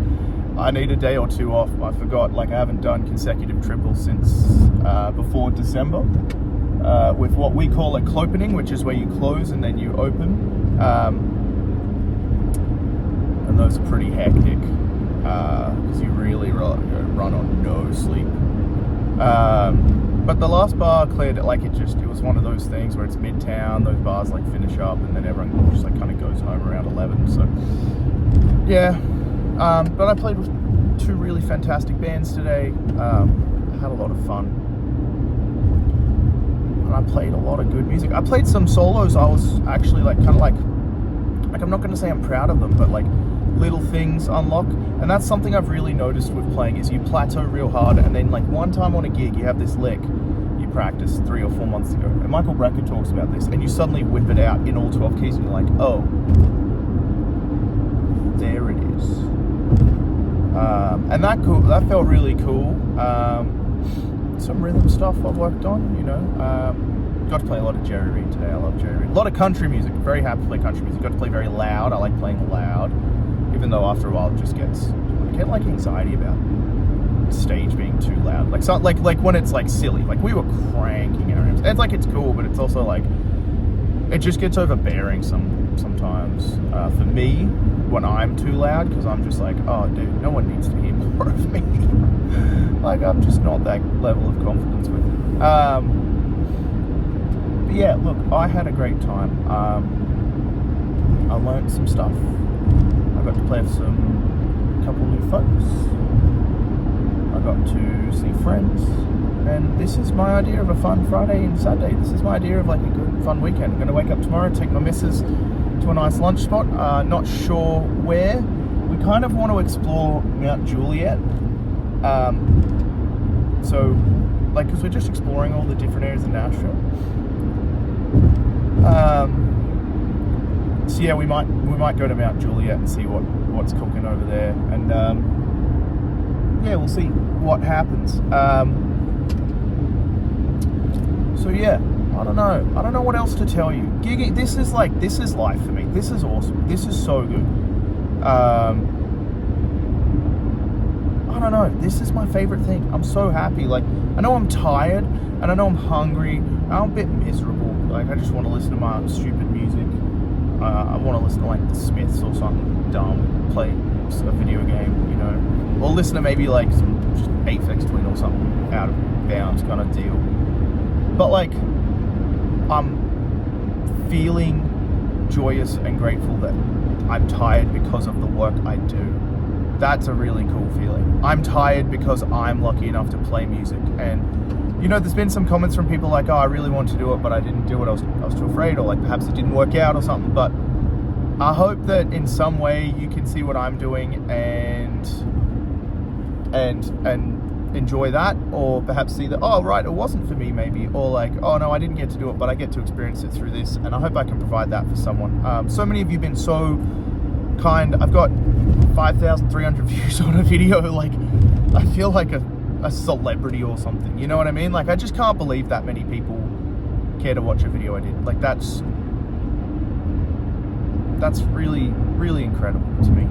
I need a day or two off. I forgot. Like I haven't done consecutive triples since before December. With what we call a clopening, which is where you close and then you open. And those are pretty hectic because you really run on no sleep. But the last bar cleared it. Like it was one of those things where it's midtown, those bars like finish up and then everyone just like kind of goes home around 11. So yeah, but I played with 2 really fantastic bands today. I had a lot of fun, and I played a lot of good music. I played some solos. I was actually like kind of like I'm not going to say I'm proud of them, but like little things unlock. And that's something I've really noticed with playing is you plateau real hard, and then like one time on a gig you have this lick you practiced 3 or 4 months ago, and Michael Brecker talks about this, and you suddenly whip it out in all 12 keys and you're like, oh, there it is. And that felt really cool. Some rhythm stuff I've worked on, you know. Got to play a lot of Jerry Reed today. I love Jerry Reed. A lot of country music. Very happy to play country music. Got to play very loud. I like playing loud, even though after a while it just gets. I get like anxiety about stage being too loud. Like so, like when it's like silly. Like we were cranking our amps. It's like it's cool, but it's also like it just gets overbearing sometimes for me when I'm too loud, because I'm just like, oh dude, no one needs to hear more of me. Like I'm just not that level of confidence with it. But yeah, look, I had a great time. I learned some stuff. I got to play with a couple new folks. I got to see friends, and this is my idea of a fun Friday and Saturday. This is my idea of like a good fun weekend. I'm going to wake up tomorrow, take my missus to a nice lunch spot. Not sure where. We kind of want to explore Mount Juliet. So, like, because we're just exploring all the different areas in Nashville. So yeah, we might go to Mount Juliet and see what's cooking over there, and yeah, we'll see what happens. So yeah, I don't know what else to tell you. Gigging, this is life for me. This is awesome. This is so good. I don't know. This is my favorite thing. I'm so happy. Like, I know I'm tired, and I know I'm hungry. I'm a bit miserable. Like, I just want to listen to my stupid music. I want to listen to like the Smiths or something dumb, play a video game, you know, or listen to maybe like some just Aphex Twin or something out of bounds kind of deal. But like, I'm feeling joyous and grateful that I'm tired because of the work I do. That's a really cool feeling. I'm tired because I'm lucky enough to play music, and you know, there's been some comments from people like, oh, I really want to do it, but I didn't do it. I was too afraid, or like perhaps it didn't work out or something. But I hope that in some way you can see what I'm doing and enjoy that, or perhaps see that, oh, right, it wasn't for me maybe, or like, oh no, I didn't get to do it, but I get to experience it through this, and I hope I can provide that for someone. So many of you have been so kind. I've got 5,300 views on a video. Like, I feel like a celebrity or something, you know what I mean? Like, I just can't believe that many people care to watch a video I did. Like, that's really, really incredible to me.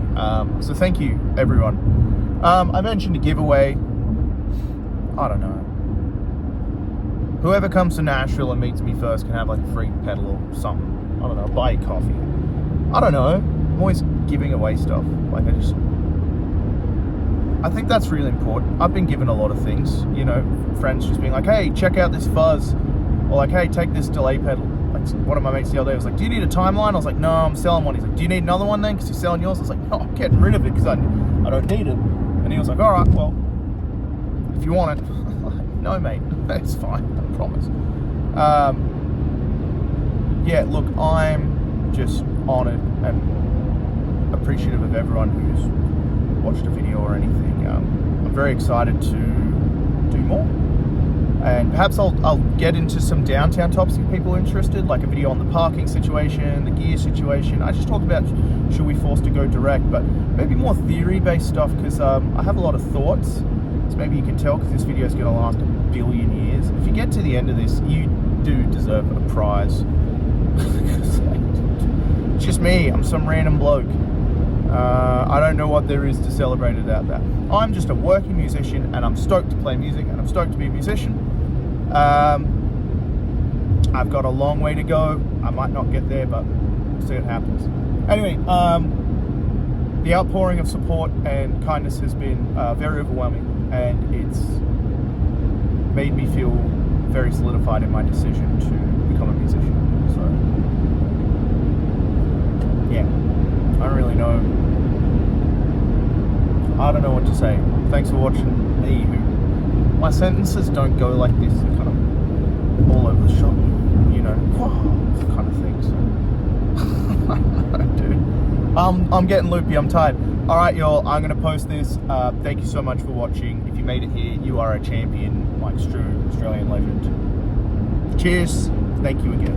So thank you, everyone. I mentioned a giveaway. I don't know. Whoever comes to Nashville and meets me first can have like a free pedal or something. I don't know, buy a coffee. I don't know. I'm always giving away stuff. Like, I think that's really important. I've been given a lot of things, you know, friends just being like, hey, check out this fuzz, or like, hey, take this delay pedal. Like, one of my mates the other day was like, do you need a timeline? I was like, no, I'm selling one. He's like, do you need another one then, because you're selling yours? I was like, no, I'm getting rid of it because I don't need it. And he was like, all right, well, if you want it. I'm like, no, mate, it's fine, I promise. Yeah, look, I'm just honored and appreciative of everyone who's watched a video or anything. I'm very excited to do more, and perhaps I'll get into some downtown topics if people are interested, like a video on the parking situation, the gear situation. I just talked about should we force to go direct, but maybe more theory-based stuff, because I have a lot of thoughts. So maybe you can tell, because this video is going to last a billion years. If you get to the end of this, you do deserve a prize. It's just me. I'm some random bloke. I don't know what there is to celebrate about that. I'm just a working musician, and I'm stoked to play music, and I'm stoked to be a musician. I've got a long way to go. I might not get there, but we'll see what happens. Anyway, the outpouring of support and kindness has been very overwhelming, and it's made me feel very solidified in my decision to become a musician. So, yeah, I don't really know. I don't know what to say. Thanks for watching me. My sentences don't go like this. They're kind of all over the shop, you know, kind of things. Dude, I'm getting loopy. I'm tired. All right, y'all. I'm gonna post this. Thank you so much for watching. If you made it here, you are a champion, Mike Strew, Australian legend. Cheers. Thank you again.